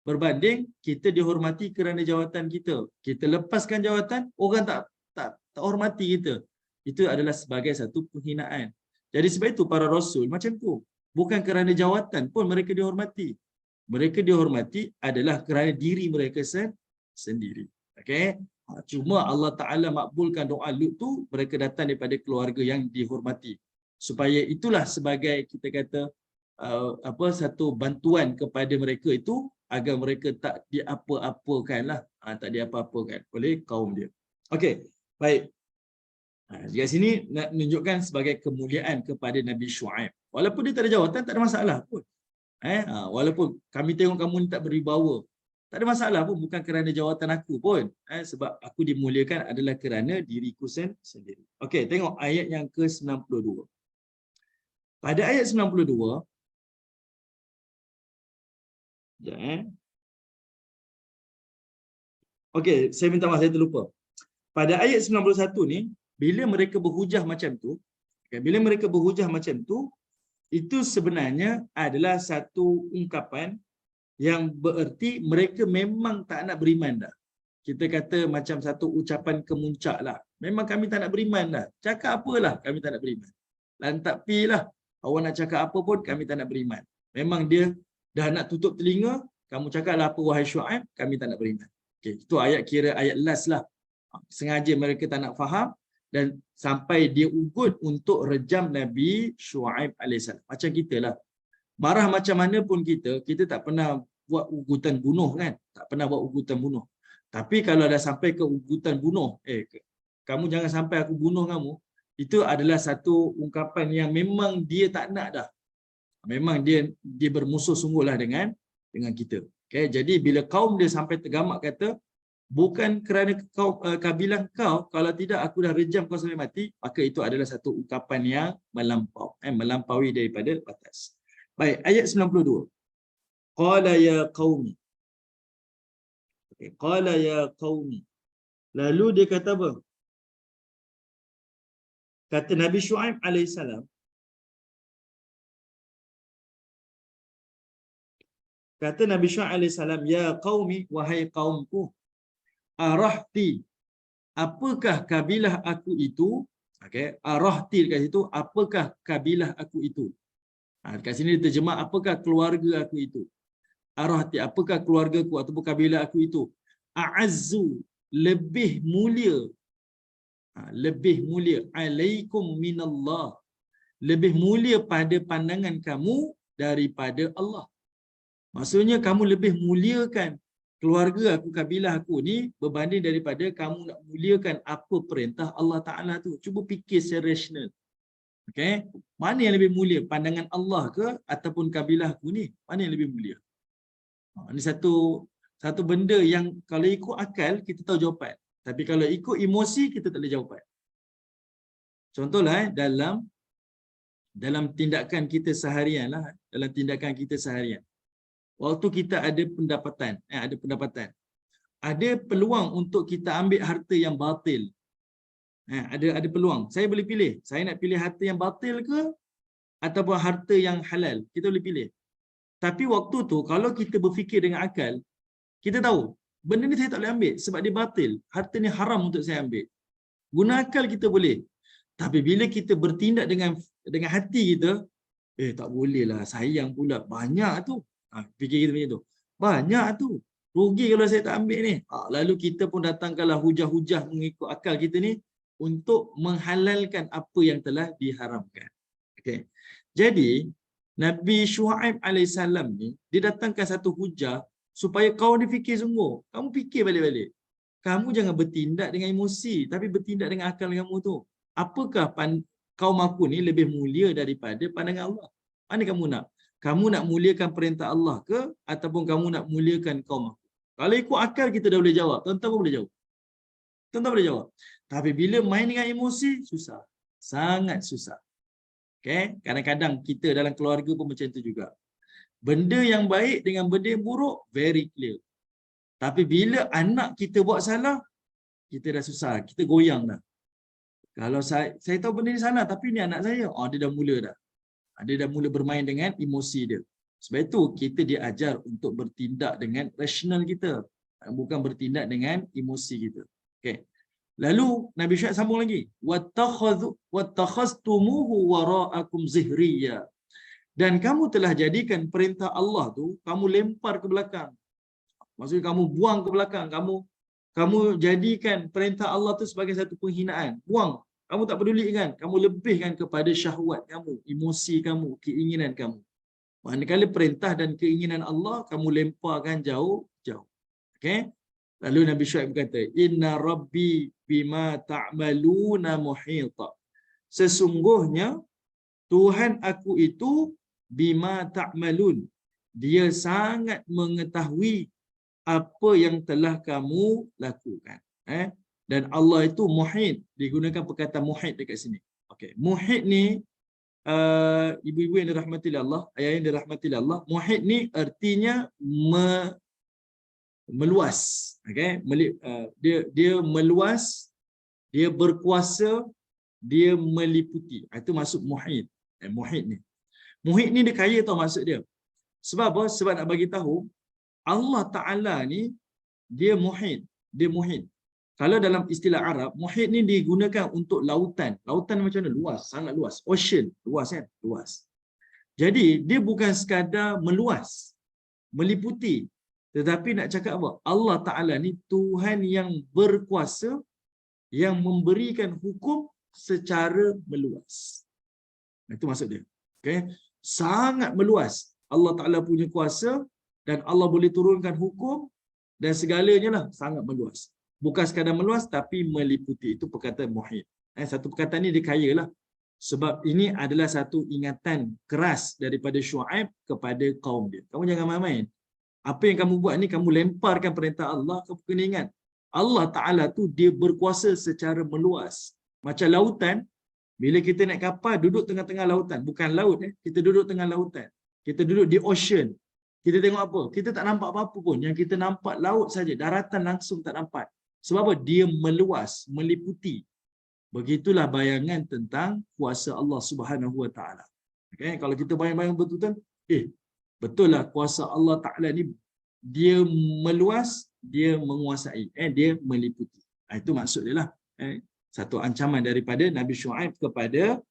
[SPEAKER 1] Berbanding kita dihormati kerana jawatan kita. Kita lepaskan jawatan, orang tak hormati kita. Itu adalah sebagai satu penghinaan. Jadi sebab itu para rasul macam tu. Bukan kerana jawatan pun mereka dihormati. Mereka dihormati adalah kerana diri mereka sendiri. Okey. Cuma Allah Ta'ala makbulkan doa Lut tu, mereka datang daripada keluarga yang dihormati. Supaya itulah sebagai kita kata satu bantuan kepada mereka itu agar mereka tak diapa-apakan lah. Tak diapa-apakan oleh kaum dia. Okey. Baik. Di sini nak menunjukkan sebagai kemuliaan kepada Nabi Shu'aib. Walaupun dia tak ada jawatan, tak ada masalah pun. Walaupun kami tengok kamu ni tak berwibawa, tak ada masalah pun, bukan kerana jawatan aku pun. Sebab aku dimuliakan adalah kerana diriku sendiri. Okey, tengok ayat yang ke-92. Pada ayat 92, okey, saya minta maaf, saya terlupa. Pada ayat 91 ni, bila mereka berhujah macam tu, bila mereka berhujah macam tu, itu sebenarnya adalah satu ungkapan yang bererti mereka memang tak nak beriman dah. Kita kata macam satu ucapan kemuncak lah. Memang kami tak nak beriman dah. Cakap apalah kami tak nak beriman. Lantak pi lah. Awak nak cakap apa pun kami tak nak beriman. Memang dia dah nak tutup telinga, kamu cakaplah apa wahai Shu'aib, kami tak nak beriman. Okay, itu ayat kira ayat last lah. Sengaja mereka tak nak faham dan sampai dia ugut untuk rejam Nabi Shu'aib AS. Macam kita lah. Marah macam mana pun kita tak pernah buat ugutan bunuh kan? Tak pernah buat ugutan bunuh. Tapi kalau dah sampai ke ugutan bunuh, kamu jangan sampai aku bunuh kamu, itu adalah satu ungkapan yang memang dia tak nak dah. Memang dia bermusuh sungguhlah dengan kita. Okay? Jadi bila kaum dia sampai tergamak kata, bukan kerana kau kabilah kau, kalau tidak aku dah rejam kau sampai mati, maka itu adalah satu ungkapan yang melampaui daripada batas. Baik, ayat 92. Qala ya qaumi. Qala ya qaumi. Lalu dia kata apa? Kata Nabi Shu'aib alaihissalam, kata Nabi Shu'aib alaihissalam, ya qaumi, wahai kaumku, arahti, apakah kabilah aku itu? Okey, arahti dekat situ, apakah kabilah aku itu? Dekat sini diterjemah apakah keluarga aku itu? Arahti, apakah keluarga aku ataupun kabilah aku itu? A'azzu, lebih mulia Lebih mulia. Alaikum minallah. Lebih mulia pada pandangan kamu daripada Allah. Maksudnya kamu lebih muliakan keluarga aku, kabilah aku ni berbanding daripada kamu nak muliakan apa perintah Allah Ta'ala tu. Cuba fikir secara rasional. Okay? Mana yang lebih mulia? Pandangan Allah ke ataupun kabilah aku ni? Mana yang lebih mulia? Ini satu benda yang kalau ikut akal kita tahu jawapan. Tapi kalau ikut emosi kita tak boleh jawapan. Contohlah dalam tindakan kita seharian lah, dalam tindakan kita seharian. Waktu kita ada pendapatan, ada peluang untuk kita ambil harta yang batil. Ada peluang. Saya boleh pilih. Saya nak pilih harta yang batil ke ataupun harta yang halal. Kita boleh pilih. Tapi waktu tu kalau kita berfikir dengan akal, kita tahu benda ni saya tak boleh ambil sebab dia batil. Harta ni haram untuk saya ambil. Guna akal kita boleh. Tapi bila kita bertindak dengan hati kita, tak boleh lah, sayang pula, banyak tu. Fikir kita macam tu. Banyak tu. Rugi kalau saya tak ambil ni. Lalu kita pun datangkanlah hujah-hujah mengikut akal kita ni untuk menghalalkan apa yang telah diharamkan. Okay. Jadi, Nabi Syuaib AS ni, dia datangkan satu hujah supaya kau ni fikir sungguh. Kamu fikir balik-balik. Kamu jangan bertindak dengan emosi, tapi bertindak dengan akal kamu tu. Apakah kaum aku ni lebih mulia daripada pandangan Allah? Mana kamu nak? Kamu nak muliakan perintah Allah ke ataupun kamu nak muliakan kaum aku? Kalau ikut akal kita dah boleh jawab. Tuan-tuan pun boleh jawab. Tuan-tuan boleh jawab. Tapi bila main dengan emosi, susah. Sangat susah. Okay? Kadang-kadang kita dalam keluarga pun macam tu juga. Benda yang baik dengan benda yang buruk, very clear. Tapi bila anak kita buat salah, kita dah susah. Kita goyang dah. Kalau saya tahu benda ni salah, tapi ni anak saya. Dia dah mula dah. Dia dah mula bermain dengan emosi dia. Sebab itu kita diajar untuk bertindak dengan rasional kita. Bukan bertindak dengan emosi kita. Okay. Lalu Nabi Syuaib sambung lagi. وَاتَّخَذْتُمُوهُ وَرَاءَكُمْ زِهْرِيًّا. Dan kamu telah jadikan perintah Allah tu, kamu lempar ke belakang. Maksudnya kamu buang ke belakang. Kamu jadikan perintah Allah tu sebagai satu penghinaan. Buang. Kamu tak peduli kan? Kamu lebihkan kepada syahwat kamu, emosi kamu, keinginan kamu. Manakala perintah dan keinginan Allah, kamu lemparkan jauh-jauh. Okay? Lalu Nabi Syuaib berkata, Inna Rabbi bima ta'maluna muhita. Sesungguhnya, Tuhan aku itu bima ta'malun. Dia sangat mengetahui apa yang telah kamu lakukan. Dan Allah itu muhit, digunakan perkataan muhit dekat sini. Okey, muhit ni ibu-ibu yang dirahmati Allah, ayah yang dirahmati Allah, muhit ni artinya meluas. Okey, dia meluas, dia berkuasa, dia meliputi. Itu maksud muhit. Muhit ni. Muhit ni dia kaya tau maksud dia. Sebab apa? Sebab nak bagi tahu Allah Ta'ala ni dia muhit. Dia muhit. Kalau dalam istilah Arab, muhit ni digunakan untuk lautan. Lautan macam mana? Luas, sangat luas. Ocean, luas kan? Luas. Jadi, dia bukan sekadar meluas, meliputi. Tetapi nak cakap apa? Allah Ta'ala ni Tuhan yang berkuasa, yang memberikan hukum secara meluas. Itu maksud dia. Okay? Sangat meluas. Allah Ta'ala punya kuasa dan Allah boleh turunkan hukum dan segalanya lah sangat meluas. Bukan sekadar meluas tapi meliputi. Itu perkataan muhit. Satu perkataan ni dia kaya lah. Sebab ini adalah satu ingatan keras daripada Syuaib kepada kaum dia. Kamu jangan main-main. Apa yang kamu buat ni, kamu lemparkan perintah Allah, kamu kena ingat. Allah Ta'ala tu dia berkuasa secara meluas. Macam lautan, bila kita naik kapal, duduk tengah-tengah lautan. Bukan laut, kita duduk tengah lautan. Kita duduk di ocean. Kita tengok apa? Kita tak nampak apa-apa pun. Yang kita nampak laut saja, daratan langsung tak nampak. Sebab apa? Dia meluas, meliputi. Begitulah bayangan tentang kuasa Allah Subhanahu Wa Taala. Okay? Kalau kita bayang-bayang betul-betul, betul lah kuasa Allah Ta'ala ni dia meluas, dia menguasai, dia meliputi. Itu maksud dia lah. Satu ancaman daripada Nabi Syuaib kepada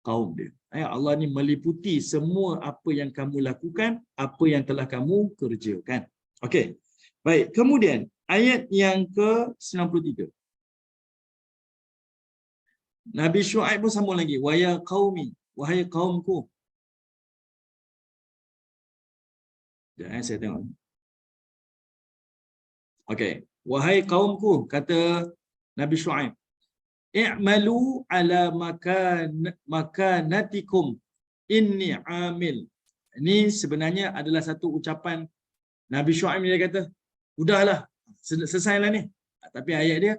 [SPEAKER 1] kaum dia. Allah ni meliputi semua apa yang kamu lakukan, apa yang telah kamu kerjakan. Okey. Baik, kemudian ayat yang ke-93. Nabi Syuaib pun sambung lagi. Wa ya qaumi, wahai kaumku. Sekejap, saya tengok. Okey. Wahai kaumku, kata Nabi Syuaib. I'malu ala makanatikum inni amil. Ini sebenarnya adalah satu ucapan Nabi Syuaib ni, dia kata, udahlah, selesailah ni. Tapi ayat dia,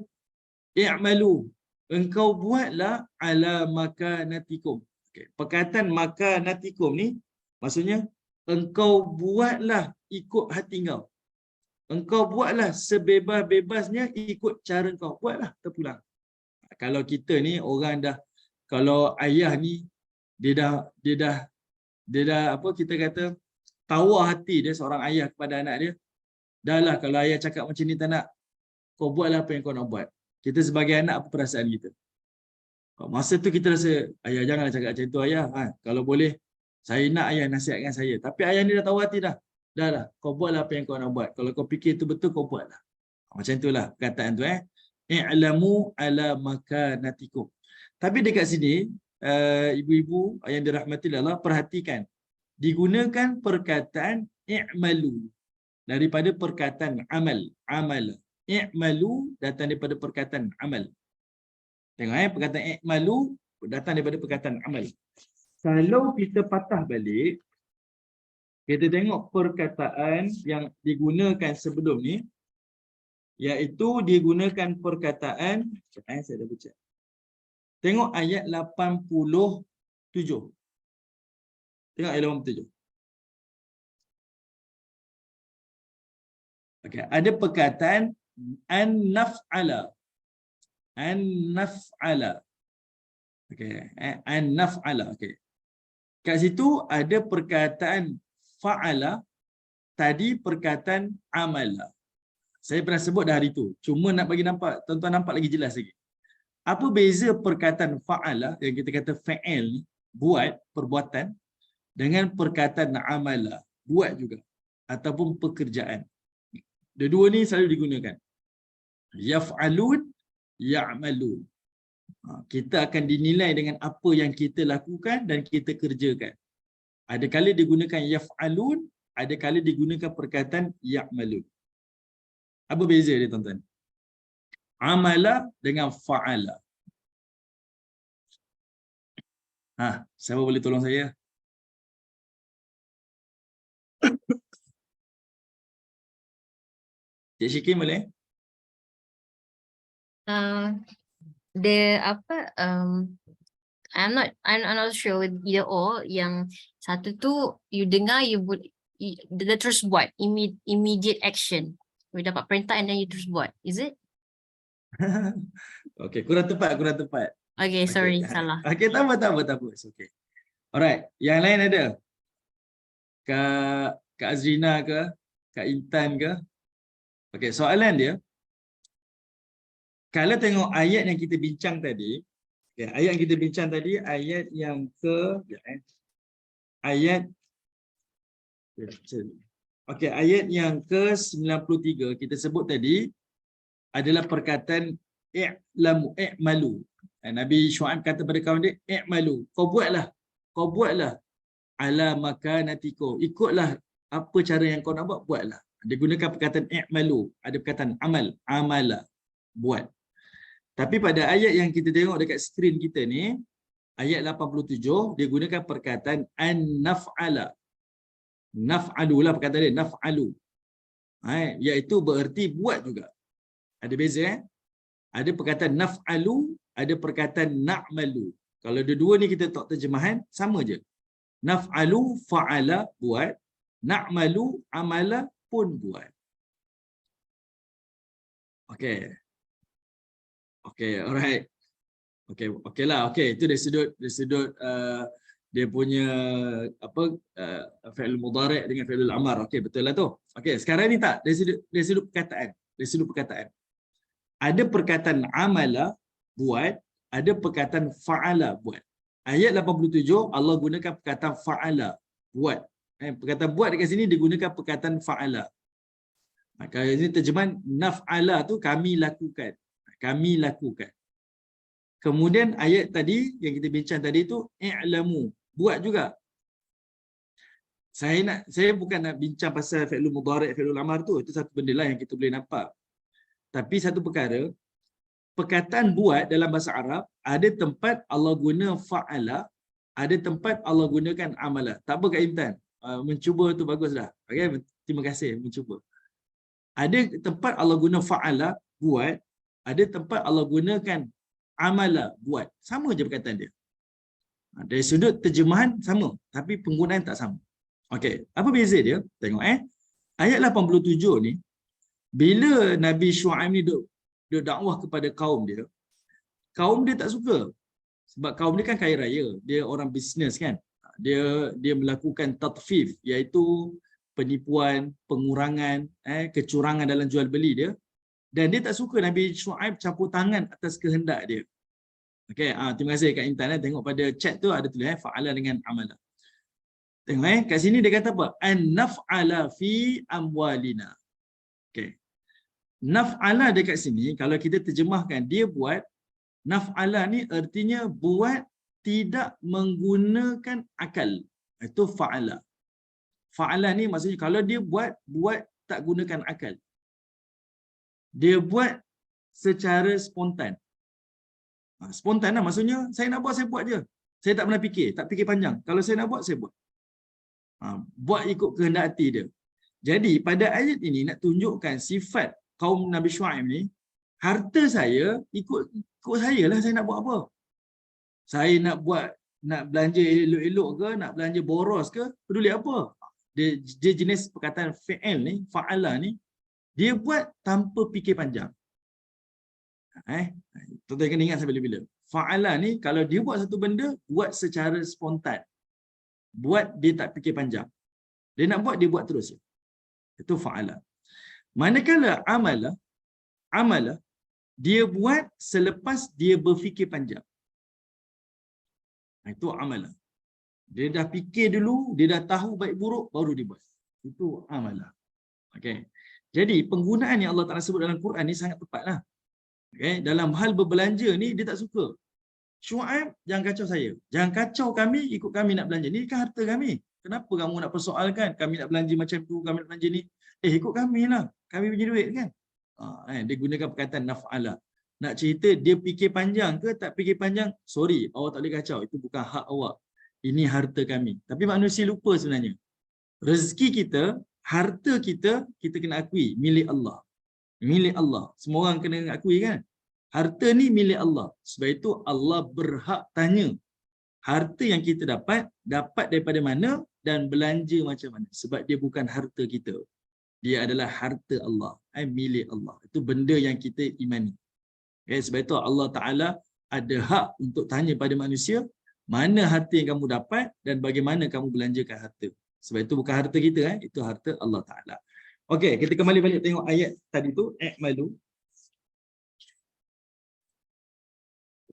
[SPEAKER 1] i'malu, engkau buatlah ala makanatikum. Okay. Perkataan makanatikum ni maksudnya engkau buatlah ikut hati kau. Engkau buatlah sebebas-bebasnya ikut cara kau. Buatlah, terpulang. Kalau kita ni orang dah, kalau ayah ni dia dah apa kita kata, tawar hati dia, seorang ayah kepada anak dia, dah lah kalau ayah cakap macam ni tak nak, kau buatlah apa yang kau nak buat. Kita sebagai anak, apa perasaan kita? Masa tu kita rasa, ayah janganlah cakap macam tu ayah. Kalau boleh, saya nak ayah nasihatkan saya. Tapi ayah ni dah tahu hati dah. Dah lah, kau buatlah apa yang kau nak buat. Kalau kau fikir tu betul, kau buatlah. Macam itulah perkataan tu. I'lamu ala makanatikum. Tapi dekat sini, ibu-ibu yang dirahmati Allah, perhatikan. Digunakan perkataan i'malu daripada perkataan amal. Amal. I'malu datang daripada perkataan amal. Tengok perkataan i'malu datang daripada perkataan amal. Kalau kita patah balik, kita tengok perkataan yang digunakan sebelum ni, iaitu digunakan perkataan, saya dah baca. Tengok ayat 87. Tengok ayat 87. Okey, ada perkataan an-naf'ala. An-naf'ala. Okey, an-naf'ala. Okey. Kat situ ada perkataan fa'ala, tadi perkataan amala. Saya pernah sebut dah hari tu. Cuma nak bagi nampak, tuan-tuan nampak lagi jelas lagi. Apa beza perkataan fa'ala yang kita kata fa'il ni, buat, perbuatan, dengan perkataan amala, buat juga, ataupun pekerjaan. Dua-dua ni selalu digunakan. Yaf'alun, ya'malun. Kita akan dinilai dengan apa yang kita lakukan dan kita kerjakan. Ada kali digunakan yaf'alun, ada kali digunakan perkataan ya'malun. Apa beza dia, tuan-tuan? Amala dengan fa'ala. Siapa boleh tolong saya? Cik Syikin boleh?
[SPEAKER 3] I'm not sure with either or. Yang satu tu you dengar, dia terus buat immediate action. You dapat perintah and then you terus buat. Is it?
[SPEAKER 1] Okey, kurang tepat.
[SPEAKER 3] Okay, sorry, salah.
[SPEAKER 1] Okey, tak apa. It's okay. Alright, yang lain ada? Kak Azrina ke? Kak Intan ke? Okey, soalan dia, kalau tengok ayat yang kita bincang tadi, ayat yang ke ayat ayat yang ke-93 kita sebut tadi adalah perkataan i'malu. Nabi Syuaib kata pada kaum dia, i'malu, kau buatlah ala makanatikum, ikutlah apa cara yang kau nak buatlah. Dia gunakan perkataan i'malu, ada perkataan amala, buat. Tapi pada ayat yang kita tengok dekat skrin kita ni, ayat 87, dia gunakan perkataan an-naf'ala. Naf'alu lah perkataan dia, naf'alu. Iaitu bererti buat juga. Ada beza Ada perkataan naf'alu, ada perkataan na'malu. Kalau dua-dua ni kita tak terjemahan, sama je. Naf'alu, fa'ala, buat. Na'malu, amala pun buat. Okey. Alright. Okeylah. Itu dari sudut dia punya fi'il mudhari' dengan fi'il amar. Okey, betul lah tu. Okey, sekarang ni tak dari sudut perkataan. Ada perkataan amala, buat, ada perkataan fa'ala, buat. Ayat 87 Allah gunakan perkataan fa'ala, buat. Perkataan buat dekat sini digunakan perkataan fa'ala. Kalau ini terjemahan naf'ala tu kami lakukan. Kemudian ayat tadi yang kita bincang tadi tu i'lamu, buat juga. Saya bukan nak bincang pasal fi'lul mudhari', fi'lul amar tu, itu satu benda lah yang kita boleh nampak. Tapi satu perkara, perkataan buat dalam bahasa Arab ada tempat Allah guna fa'ala, ada tempat Allah gunakan amala. Tak apa Kak Intan, mencuba tu bagus dah. Okay? Terima kasih mencuba. Ada tempat Allah guna fa'ala, buat, ada tempat Allah gunakan amala, buat. Sama je perkataan dia. Dari sudut terjemahan sama, tapi penggunaan tak sama. Okey, apa beza dia? Tengok ayat 87 ni, bila Nabi Shu'aib ni duk dakwah kepada kaum dia tak suka. Sebab kaum dia kan kaya raya, dia orang bisnes kan. Dia melakukan tatfif, iaitu penipuan, pengurangan, kecurangan dalam jual beli dia. Dan dia tak suka Nabi Shu'aib campur tangan atas kehendak dia. Okey, terima kasih Kak Intan. Tengok pada chat tu ada tulis fa'ala dengan amala. Tengok kat sini dia kata apa? An naf'ala fi amwalina. Okey. Naf'ala dekat sini kalau kita terjemahkan dia buat, naf'ala ni artinya buat tidak menggunakan akal. Itu fa'ala. Fa'ala ni maksudnya kalau dia buat tak gunakan akal. Dia buat secara spontan. Spontan lah maksudnya saya nak buat, saya buat je. Saya tak pernah fikir, tak fikir panjang. Kalau saya nak buat, saya buat. Buat ikut kehendak hati dia. Jadi pada ayat ini nak tunjukkan sifat kaum Nabi Shu'aib ni, harta saya ikut saya lah, saya nak buat apa. Saya nak belanja elok-elok ke, nak belanja boros ke, peduli apa. Dia jenis perkataan fi'il ni, fa'ala ni, dia buat tanpa fikir panjang. Tuan-tuan kena ingat sampai bila-bila. Fa'ala ni kalau dia buat satu benda, buat secara spontan. Buat dia tak fikir panjang. Dia nak buat, dia buat terus. Itu fa'ala. Manakala amala, dia buat selepas dia berfikir panjang. Itu amala. Dia dah fikir dulu, dia dah tahu baik buruk, baru dia buat. Itu amala. Okay. Jadi penggunaan yang Allah Ta'ala sebut dalam Quran ni sangat tepatlah. Okay. Dalam hal berbelanja ni, dia tak suka. Shu'aib, jangan kacau saya. Jangan kacau kami, ikut kami nak belanja. Ni kan harta kami. Kenapa kamu nak persoalkan? Kami nak belanja macam tu, kami nak belanja ni. Ikut kami lah. Kami punya duit kan. Dia gunakan perkataan naf'ala. Nak cerita, dia fikir panjang ke tak fikir panjang? Sorry, awak tak boleh kacau. Itu bukan hak awak. Ini harta kami. Tapi manusia lupa sebenarnya. Rezeki kita, harta kita, kita kena akui. Milik Allah. Milik Allah. Semua orang kena akui kan? Harta ni milik Allah. Sebab itu Allah berhak tanya. Harta yang kita dapat daripada mana dan belanja macam mana. Sebab dia bukan harta kita. Dia adalah harta Allah. Milik Allah. Itu benda yang kita imani. Okay, sebab itu Allah Ta'ala ada hak untuk tanya pada manusia, mana harta yang kamu dapat dan bagaimana kamu belanjakan harta. Sebab itu bukan harta kita, itu harta Allah Ta'ala. Okey, kita kembali balik tengok ayat tadi tu, i'malu.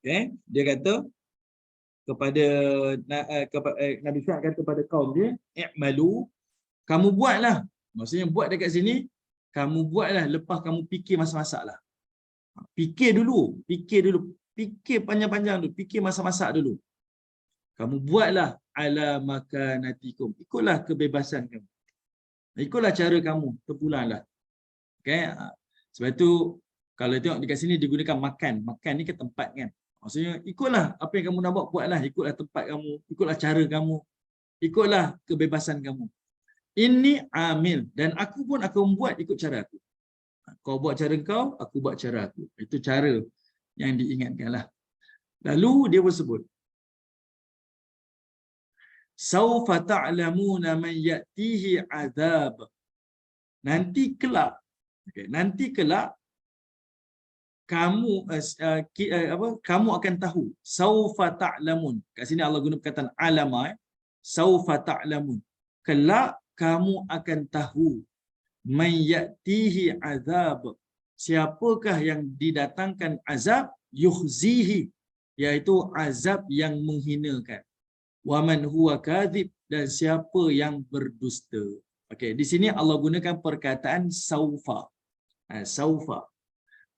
[SPEAKER 1] Okay, dia kata kepada Nabi Shu'aib kata kepada kaum dia, i'malu, kamu buatlah. Maksudnya buat dekat sini, kamu buatlah lepas kamu fikir masak-masak lah. Fikir dulu, fikir panjang-panjang dulu, fikir masak-masak dulu. Kamu buatlah ala makanatikum. Ikutlah kebebasan kamu. Ikutlah cara kamu, terpulanglah. Okay? Sebab itu kalau tengok dekat sini digunakan makan. Makan ni ke tempat kan. Maksudnya ikutlah apa yang kamu nak buatlah. Ikutlah tempat kamu, ikutlah cara kamu, ikutlah kebebasan kamu. Ini amil dan aku pun akan buat ikut cara aku. Kau buat cara kau, aku buat cara aku. Itu cara yang diingatkanlah. Lalu dia bersebut, saufa ta'lamuna man ya'tihi azab. Nanti kelak, kamu kamu akan tahu. Saufa ta'lamun. Kat sini Allah guna perkataan alama. Saufa ta'lamun. Kelak kamu akan tahu. Man ya'tihi azab. Siapakah yang didatangkan azab? Yukhzihi. Iaitu azab yang menghinakan. Wa man huwa kadhib. Dan siapa yang berdusta. Okey, di sini Allah gunakan perkataan saufa. Saufa.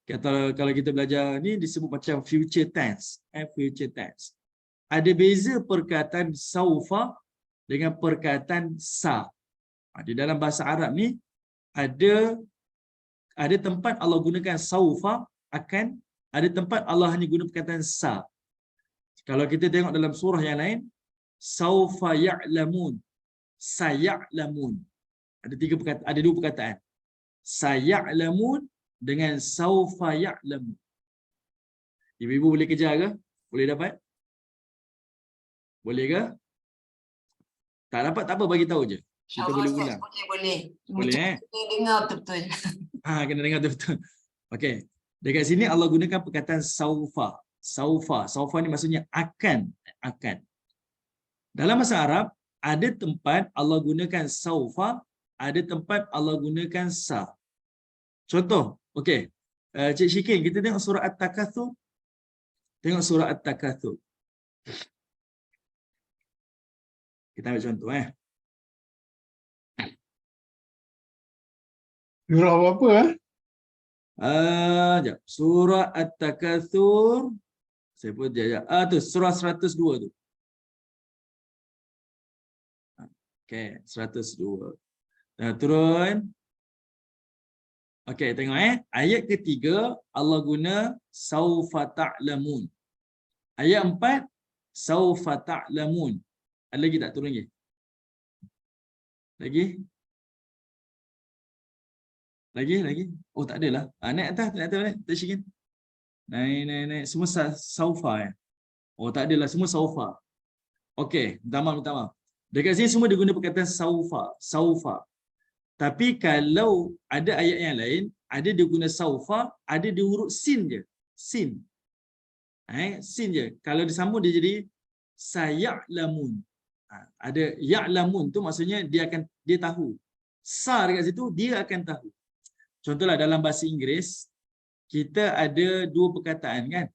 [SPEAKER 1] Kalau kita belajar ni disebut macam future tense, future tense. Ada beza perkataan saufa dengan perkataan sa. Di dalam bahasa Arab ni ada tempat Allah gunakan saufa akan, ada tempat Allah hanya guna perkataan sa. Kalau kita tengok dalam surah yang lain, saufa ya'lamun, saya'lamun. Ada dua perkataan. Saya'lamun dengan saufa ya'lamun. Ibu-ibu boleh kejar ke? Boleh dapat? Boleh ke? Tak dapat tak apa, bagi tahu je. Kita boleh ulang.
[SPEAKER 4] Boleh.
[SPEAKER 1] Boleh,
[SPEAKER 4] Kena dengar betul-betul.
[SPEAKER 1] Kena dengar betul. Okey. Dekat sini Allah gunakan perkataan saufa. Saufa ni maksudnya akan. Dalam bahasa Arab ada tempat Allah gunakan saufa, ada tempat Allah gunakan sa. Contoh, okey. Cik Syikin, kita tengok surah At-Takatsur. Tengok surah At-Takatsur. Kita ambil contoh
[SPEAKER 2] Surah apa?
[SPEAKER 1] Sekejap. Surah At-Takatsur. Saya pun tu surah 102 tu. Okey, 102. Turun. Okey, tengok ayat ketiga Allah guna saufa ta'lamun. Ayat 4 saufa ta'lamun. Ada lagi tak turun lagi? Lagi? Oh, tak adalah. Naik atas, tak Syikin. Naik. Semua saufa Oh, tak adalah, semua saufa. Okey, minta maaf. Dekat sini semua diguna perkataan saufa. Tapi kalau ada ayat yang lain, ada dia guna saufa, ada dia huruf sin je. Sin je. Kalau disambung dia jadi saya'lamun. Ada ya'lamun tu maksudnya dia tahu. Sa dekat situ dia akan tahu. Contohlah dalam bahasa Inggeris kita ada dua perkataan kan.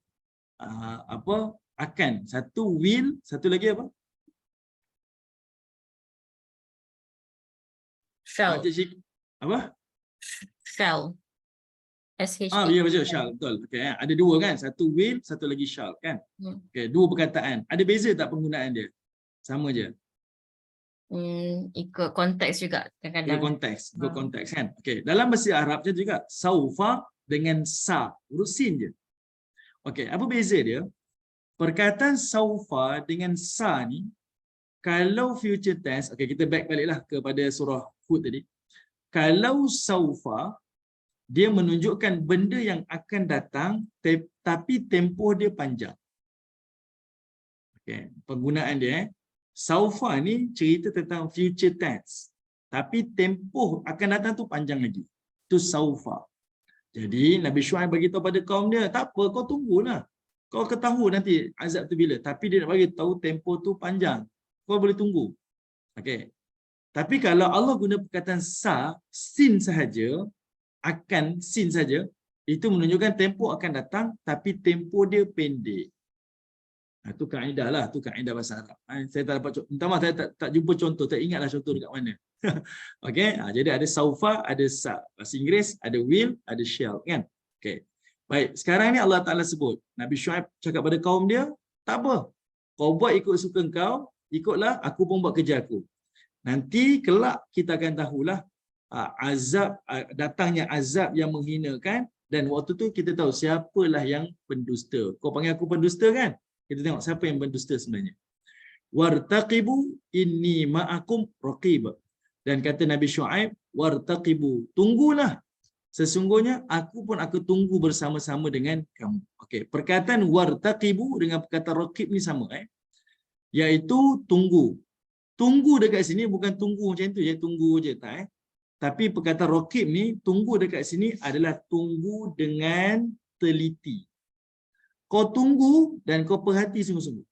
[SPEAKER 1] Akan. Satu will, satu lagi apa?
[SPEAKER 3] Shall.
[SPEAKER 1] Apa?
[SPEAKER 3] Shall. SH.
[SPEAKER 1] Ya betul, shall, betul. Okey, ada dua kan? Satu will, satu lagi shall kan? Okey, dua perkataan. Ada beza tak penggunaan dia? Sama je.
[SPEAKER 3] Ikut konteks juga kadang-kadang.
[SPEAKER 1] Ikut konteks kan? Okey, dalam bahasa Arab macam juga. Saufa dengan sa, huruf sin je. Okey, apa beza dia? Perkataan saufa dengan sa ni, kalau future tense, okey kita back baliklah kepada surah Hud tadi. Kalau saufa, dia menunjukkan benda yang akan datang tapi tempoh dia panjang. Okey, penggunaan dia saufa ni cerita tentang future tense. Tapi tempoh akan datang tu panjang lagi. Tu saufa. Jadi Nabi Syuaib bagi tahu pada kaum dia, tak apa kau tunggulah. Kau ketahu nanti azab tu bila. Tapi dia nak bagi tahu tempoh tu panjang. Kau boleh tunggu. Okey. Tapi kalau Allah guna perkataan sa, sin sahaja, akan sin saja, itu menunjukkan tempoh akan datang tapi tempoh dia pendek. Itu kaedah lah, tu kaedah bahasa Arab. Saya tak dapat minta maaf, saya tak jumpa contoh, tak ingatlah contoh dekat mana. Okey, jadi ada saufa, ada sa. Bahasa Inggeris ada will, ada shall kan. Okey. Baik, sekarang ni Allah Taala sebut, Nabi Syuaib cakap pada kaum dia, tak apa. Kau buat ikut suka kau, ikutlah, aku pun buat kerja aku. Nanti kelak kita akan tahulah azab, datangnya azab yang menghinakan, dan waktu tu kita tahu siapalah yang pendusta. Kau panggil aku pendusta kan? Kita tengok siapa yang pendusta sebenarnya. Wartaqibu inni ma'akum raqib. Dan kata Nabi Syuaib, wartaqibu, tunggulah. Sesungguhnya aku pun aku tunggu bersama-sama dengan kamu. Okey, perkataan wartaqibu dengan perkataan raqib ni sama iaitu tunggu. Tunggu dekat sini bukan tunggu macam tu je, tunggu je tak Tapi perkataan raqib ni, tunggu dekat sini adalah tunggu dengan teliti. Kau tunggu dan kau perhati sungguh-sungguh.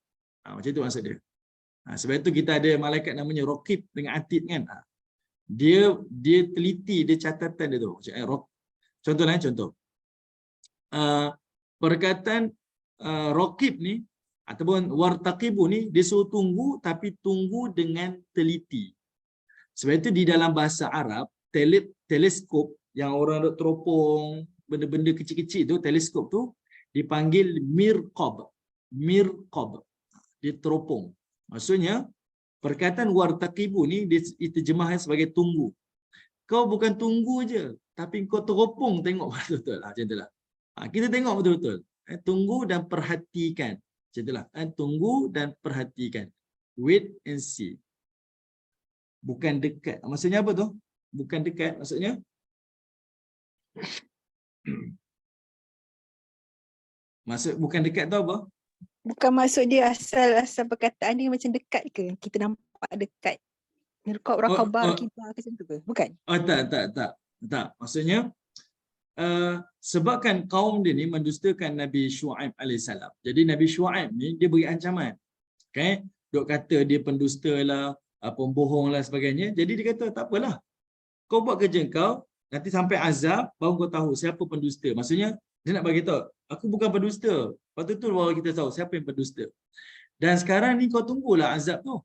[SPEAKER 1] Macam tu maksud dia. Sebab itu kita ada malaikat namanya raqib dengan atid kan. Dia teliti, dia catatan dia tu. Contoh. Perkataan raqib ni ataupun wartaqibu ni dia suruh tunggu tapi tunggu dengan teliti. Sebab itu di dalam bahasa Arab teleskop yang orang duk teropong benda-benda kecil-kecil tu, teleskop tu dipanggil mirqab. Mirqab. Dia teropong. Maksudnya perkataan wartaqibu ni diterjemahkan sebagai tunggu. Kau bukan tunggu je, tapi kau teropong tengok betul-betul. Macam itulah. Kita tengok betul-betul. Tunggu dan perhatikan. Macam itulah. Tunggu dan perhatikan. Wait and see. Bukan dekat. Maksudnya apa tu? Bukan dekat. Maksudnya maksud bukan dekat tu apa?
[SPEAKER 5] Bukan maksud dia asal perkataan dia macam dekat ke? Kita nampak dekat. Mirqab, raqabah, kibah ke macam tu ke? Bukan?
[SPEAKER 1] Oh, tak. Maksudnya sebabkan kaum dia ni mendustakan Nabi Shu'aib alaihissalam. Jadi Nabi Shu'aib ni dia beri ancaman. Okay? Dok kata dia pendusta lah, pembohong lah sebagainya. Jadi dia kata tak apalah. Kau buat kerja kau, nanti sampai azab baru kau tahu siapa pendusta. Maksudnya dia nak bagi tahu, aku bukan pendusta. Lepas tu baru kita tahu siapa yang pendusta. Dan sekarang ni kau tunggulah azab tu.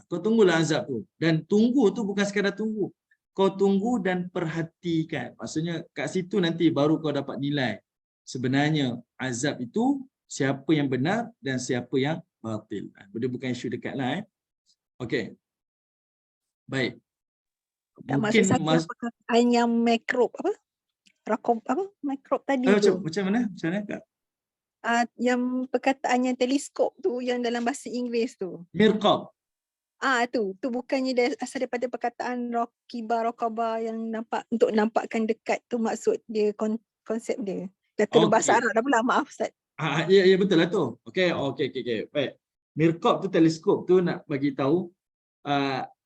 [SPEAKER 1] Kau tunggulah azab tu. Dan tunggu tu bukan sekadar tunggu. Kau tunggu dan perhatikan. Maksudnya kat situ nanti baru kau dapat nilai. Sebenarnya azab itu siapa yang benar dan siapa yang batil. Dia bukan isu dekat lah. Okey. Baik.
[SPEAKER 5] Tak maksud saya perkataan yang mikrob apa? Raqab apa? Mikrob tadi tu.
[SPEAKER 1] Macam mana? Macam mana Kak?
[SPEAKER 5] Yang perkataan yang teleskop tu yang dalam bahasa Inggeris tu.
[SPEAKER 1] Mirqab.
[SPEAKER 5] Tu bukannya asal daripada perkataan raqabah yang nampak untuk nampakkan dekat tu, maksud dia konsep dia. Dah terus bahasa Arab dah pula, maaf Ustaz.
[SPEAKER 1] Ya betul lah tu. Okey. Baik. Mirqab tu, teleskop tu nak bagi tahu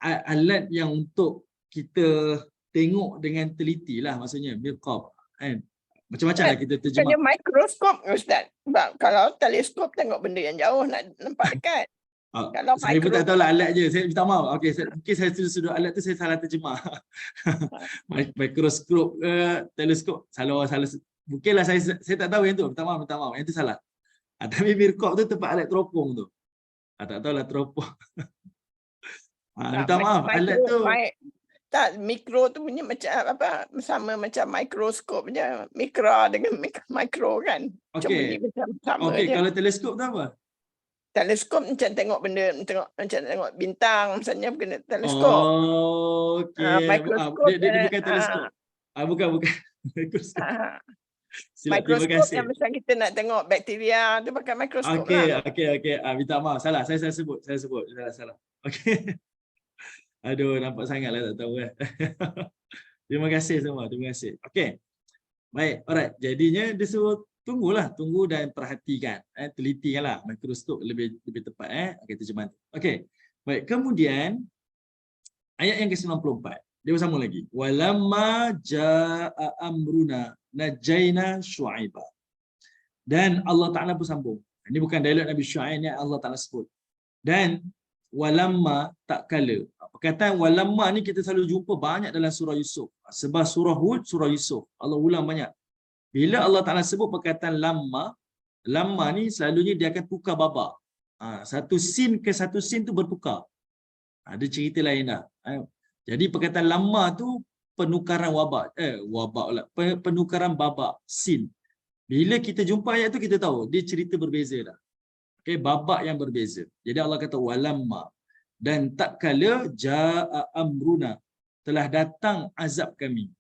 [SPEAKER 1] alat yang untuk kita tengok dengan teliti lah, maksudnya mirqab kan. Macam-macam lah kita terjemah.
[SPEAKER 6] Bukannya mikroskop Ustaz. Sebab kalau teleskop tengok benda yang jauh nak nampak dekat. Kalau
[SPEAKER 1] Saya pun tak tahu lah alat je. Saya minta maaf. Okey, mungkin saya sudut alat tu saya salah terjemah. Mikroskop teleskop salah. Mungkinlah saya tak tahu yang tu. Minta maaf. Yang tu salah. Tapi mirqab tu tempat alat teropong tu. Tak tahulah teropong. Minta maaf, alat tu.
[SPEAKER 6] Tak, mikro tu punya macam apa? Sama macam mikroskop je. Mikro dengan mikro kan.
[SPEAKER 1] Okey.
[SPEAKER 6] Macam sama je.
[SPEAKER 1] Kalau teleskop tu apa?
[SPEAKER 6] Teleskop macam tengok benda, macam tengok bintang, misalnya kena teleskop.
[SPEAKER 1] Okey.
[SPEAKER 6] Mikroskop
[SPEAKER 1] Dia bukan teleskop. Bukan. Mikroskop.
[SPEAKER 6] Mikroskop yang macam kita nak tengok bakteria tu pakai mikroskop lah.
[SPEAKER 1] Okey. Minta maaf. Salah. Saya sebut. Salah. Okey. Aduh, nampak sangatlah tak tahu . Terima kasih semua. Terima kasih. Okey. Baik. Alright. Jadinya dia suruh tunggu dan perhatikan. Telitikanlah. Mikroskop lebih tepat. Okey, terjemahan. Okey. Baik. Kemudian ayat yang ke-94. Dia bersama lagi. Walamma jaa amruna najaina Syu'aiba. Dan Allah Ta'ala bersambung. Ini bukan dialog Nabi Syu'aib, ni Allah Ta'ala sebut. Dan walamma tak kala. Perkataan walamma ni kita selalu jumpa banyak dalam surah Yusuf. Sebab surah Hud, surah Yusuf. Allah ulang banyak. Bila Allah Ta'ala sebut perkataan lamma ni selalunya dia akan tukar babak. Satu scene ke satu scene tu bertukar. Ada cerita lain dah. Jadi perkataan lamma tu penukaran penukaran babak, scene. Bila kita jumpa ayat tu kita tahu dia cerita berbeza dah. Okey, babak yang berbeza. Jadi Allah kata walamma, dan tak kala jaa amruna, telah datang azab kami.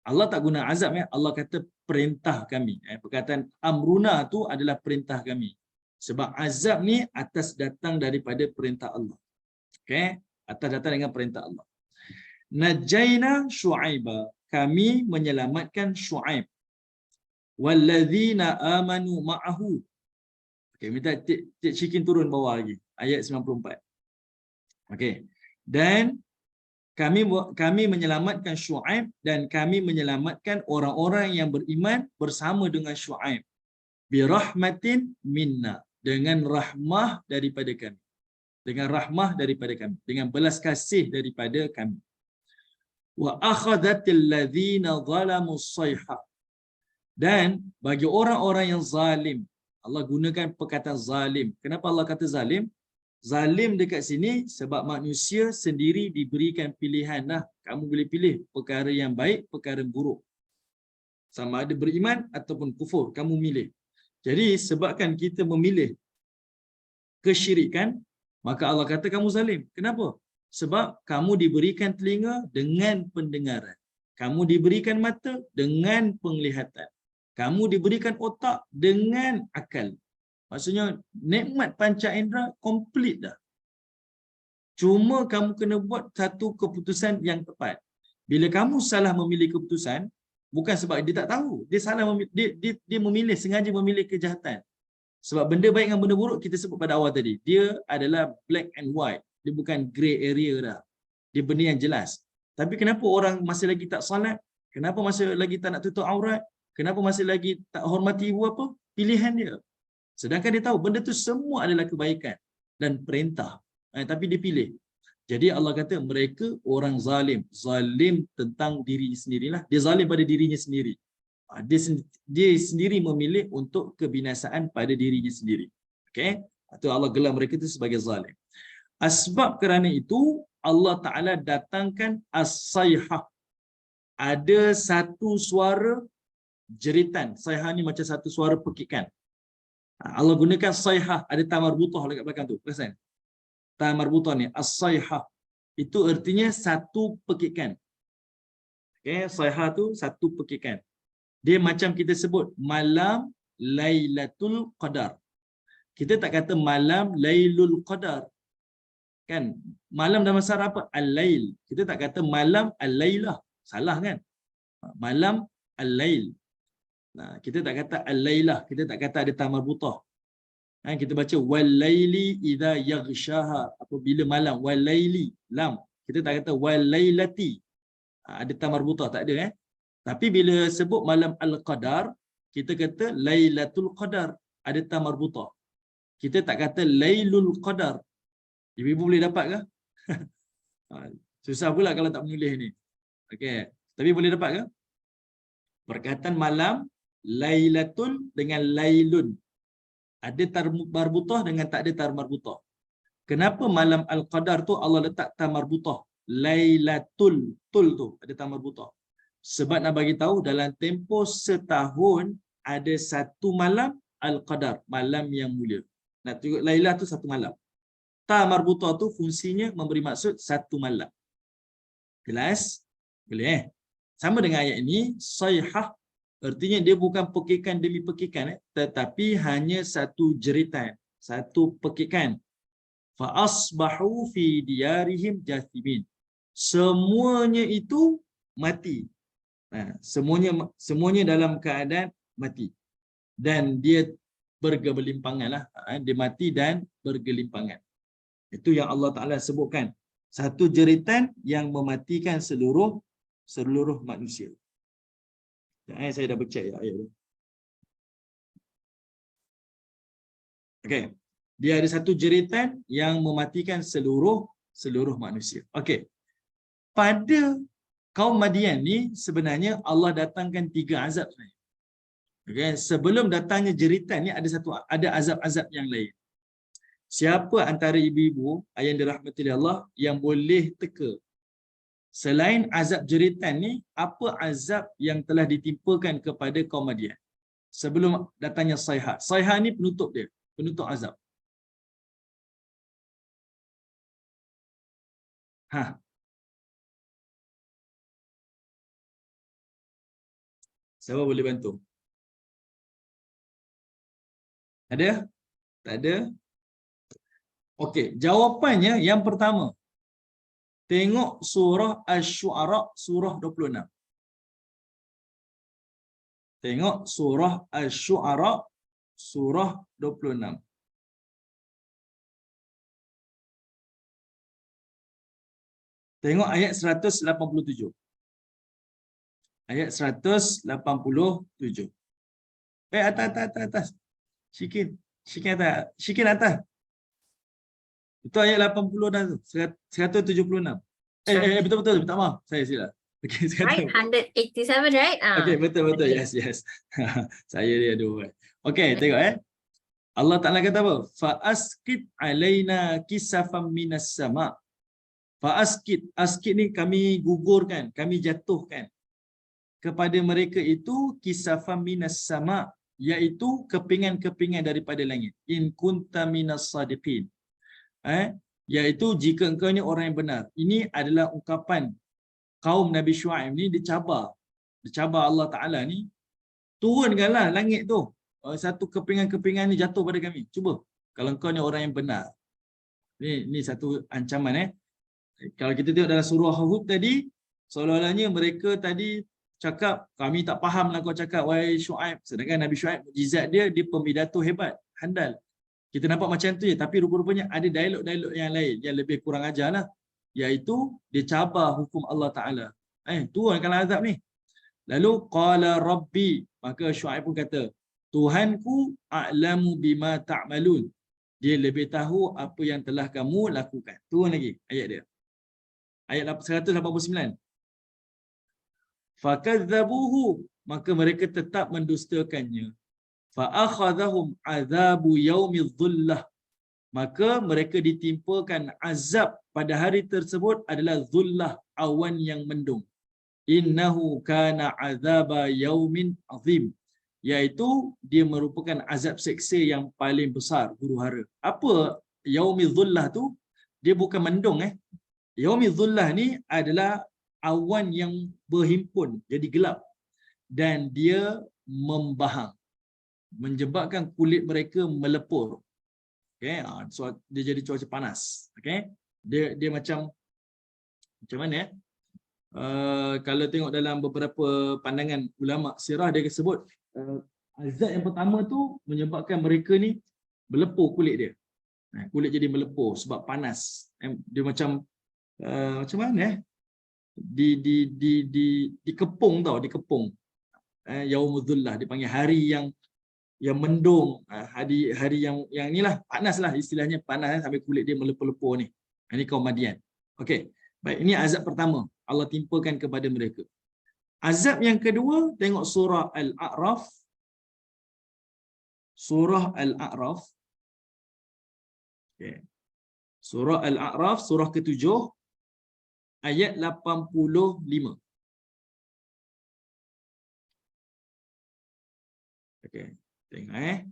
[SPEAKER 1] Allah tak guna azab Allah kata perintah kami. Perkataan amruna tu adalah perintah kami. Sebab azab ni atas datang daripada perintah Allah. Okey, atas datang dengan perintah Allah. Najaina Syu'aiba, kami menyelamatkan Syu'aib. Wallazina amanu ma'ahu. Okey, minta Cik Shikin turun bawah lagi. Ayat 94. Okey. Dan kami menyelamatkan Syu'aib dan kami menyelamatkan orang-orang yang beriman bersama dengan Syu'aib. Birahmatin minna, dengan rahmah daripada kami. Dengan rahmah daripada kami, dengan belas kasih daripada kami. Wa akhadhatil ladzina zalamu sayha. Dan bagi orang-orang yang zalim, Allah gunakan perkataan zalim. Kenapa Allah kata zalim? Zalim dekat sini sebab manusia sendiri diberikan pilihan dah. Kamu boleh pilih perkara yang baik, perkara buruk. Sama ada beriman ataupun kufur, kamu milih. Jadi sebabkan kita memilih kesyirikan, maka Allah kata kamu zalim. Kenapa? Sebab kamu diberikan telinga dengan pendengaran. Kamu diberikan mata dengan penglihatan. Kamu diberikan otak dengan akal. Maksudnya nikmat panca indera komplit dah. Cuma kamu kena buat satu keputusan yang tepat. Bila kamu salah memilih keputusan, bukan sebab dia tak tahu. Dia salah memilih, dia memilih, sengaja memilih kejahatan. Sebab benda baik dengan benda buruk kita sebut pada awal tadi. Dia adalah black and white. Dia bukan grey area dah. Dia benda yang jelas. Tapi kenapa orang masih lagi tak salat? Kenapa masih lagi tak nak tutup aurat? Kenapa masih lagi tak hormati ibu apa? Pilihan dia. Sedangkan dia tahu benda tu semua adalah kebaikan dan perintah. Tapi dia pilih. Jadi Allah kata mereka orang zalim. Zalim tentang diri sendirilah. Dia zalim pada dirinya sendiri. Dia sendiri memilih untuk kebinasaan pada dirinya sendiri. Okey? Itu Allah gelar mereka itu sebagai zalim. Sebab kerana itu Allah Ta'ala datangkan as-sayhah. Ada satu suara jeritan. Sayhah ni macam satu suara pekikan. Allah gunakan sayhah. Ada tamarbutah dekat belakang tu. Perasan? Tamarbutah ni. As-sayhah. Itu artinya satu pekikan. Okay? Sayhah tu satu pekikan. Dia macam kita sebut malam Lailatul Qadar. Kita tak kata malam Lailul Qadar. Kan? Malam dalam bahasa Arab apa? Al-Lail. Kita tak kata malam Al-Lailah. Salah kan? Malam Al-Lail. Nah, kita tak kata Al-Lailah. Kita tak kata ada tamarbutah. Kita baca wal-laili idza yaghshaha. Apabila malam. Wal-laili. Lam. Kita tak kata wal-lailati. Ada tamarbutah. Tak ada Tapi bila sebut malam Al-Qadar, kita kata Lailatul Qadar. Ada tamarbutah. Kita tak kata Lailul Qadar. Ibu-ibu boleh dapat ke? Susah pula kalau tak menulis ni. Okey. Tapi boleh dapat ke? Perkataan malam, Lailatul dengan Lailun. Ada tamarbutah dengan tak ada tamarbutah. Kenapa malam Al-Qadar tu Allah letak tamarbutah? Lailatul. Tul tu ada tamarbutah. Sebab nak bagi tahu dalam tempoh setahun ada satu malam Al-Qadar, malam yang mulia. Nak tengok Lailah tu satu malam. Ta marbutah tu fungsinya memberi maksud satu malam. Jelas? Boleh Sama dengan ayat ini, sayhah artinya dia bukan pekikan demi pekikan tetapi hanya satu jeritan, satu pekikan. Fa asbahu fi diyarihim jathimin. Semuanya itu mati. Semuanya dalam keadaan mati. Dan dia bergelimpangan lah. Dia mati dan bergelimpangan. Itu yang Allah Ta'ala sebutkan. Satu jeritan yang mematikan seluruh manusia. Saya dah baca ayat tu. Okey. Dia ada satu jeritan yang mematikan seluruh manusia. Okey. Pada kaum Madian ni sebenarnya Allah datangkan 3 azab sebenarnya. Okay. Sebelum datangnya jeritan ni ada azab-azab yang lain. Siapa antara ibu-ibu yang dirahmati Allah yang boleh teka? Selain azab jeritan ni, apa azab yang telah ditimpakan kepada kaum Madian? Sebelum datangnya sayhah. Sayhah ni penutup dia, penutup azab. Siapa boleh bantu? Ada? Tak ada? Okey, jawapannya yang pertama. Tengok surah Asy-Syu'ara surah 26. Tengok surah Asy-Syu'ara surah 26. Tengok ayat 187. Ayat 187. Atas. Sikit atas. Itu ayat 80 dah tu. 176. Betul. Minta maaf. Saya silap. Okay,
[SPEAKER 3] Right, 187, right?
[SPEAKER 1] Okay, betul. Yes. Saya dia dua. Okay, tengok Allah Ta'ala kata apa? Fa'askit alaina kisafam minas sama'. Fa'askit. Askit ni kami gugurkan, kami jatuhkan. kepada mereka itu kisafan minas sama, iaitu kepingan-kepingan daripada langit. In kunta minas sadiqin. Iaitu jika engkau ni orang yang benar. Ini adalah ungkapan kaum Nabi Syuaib ni dicabar Allah Ta'ala ni, turunkanlah langit tu, satu kepingan-kepingan ni jatuh pada kami. Cuba kalau engkau ni orang yang benar. Ni satu ancaman. Kalau kita tengok dalam surah Hud tadi, seolah-olahnya mereka tadi cakap, kami tak faham lah kau cakap wahai Syuaib. Sedangkan Nabi Syuaib, mukjizat dia pempidato hebat, handal. Kita nampak macam tu je, tapi rupa-rupanya ada dialog-dialog yang lain yang lebih kurang ajar lah, iaitu dia cabar hukum Allah Ta'ala. Turunkanlah azab ni. Lalu qala rabbi, maka Syuaib pun kata, Tuhanku a'lamu bima ta'malun. Dia lebih tahu apa yang telah kamu lakukan. Turun lagi ayat dia. Ayat 189. Fakadzabuhu, maka mereka tetap mendustakannya. Fa akhadhahum azabu yaumidh dhullah, maka mereka ditimpakan azab pada hari tersebut adalah dhullah, awan yang mendung. Innahu kana azaba yaumin azim, iaitu dia merupakan azab seksa yang paling besar, huru-hara. Apa yaumidh dhullah tu? Dia bukan mendung. Yaumidh dhullah ni adalah awan yang berhimpun jadi gelap dan dia membahang, menyebabkan kulit mereka melepur. So dia jadi cuaca panas. Dia macam mana kalau tengok dalam beberapa pandangan ulama sirah, dia sebut azab yang pertama tu menyebabkan mereka ni melepur kulit dia. Kulit jadi melepur sebab panas. Dia macam mana dikepung tau, dikepung. Yaumudzullah dipanggil hari yang mendung, hari yang inilah panas lah, istilahnya panas sampai kulit dia melepur-lepur ni. Ini kaum Madian. Okey, baik, ini azab pertama Allah timpakan kepada mereka. Azab yang kedua, tengok surah Al-A'raf. Surah Al-A'raf. Okey. Surah Al-A'raf, surah ke-7 ayat 85. Okey. Tengok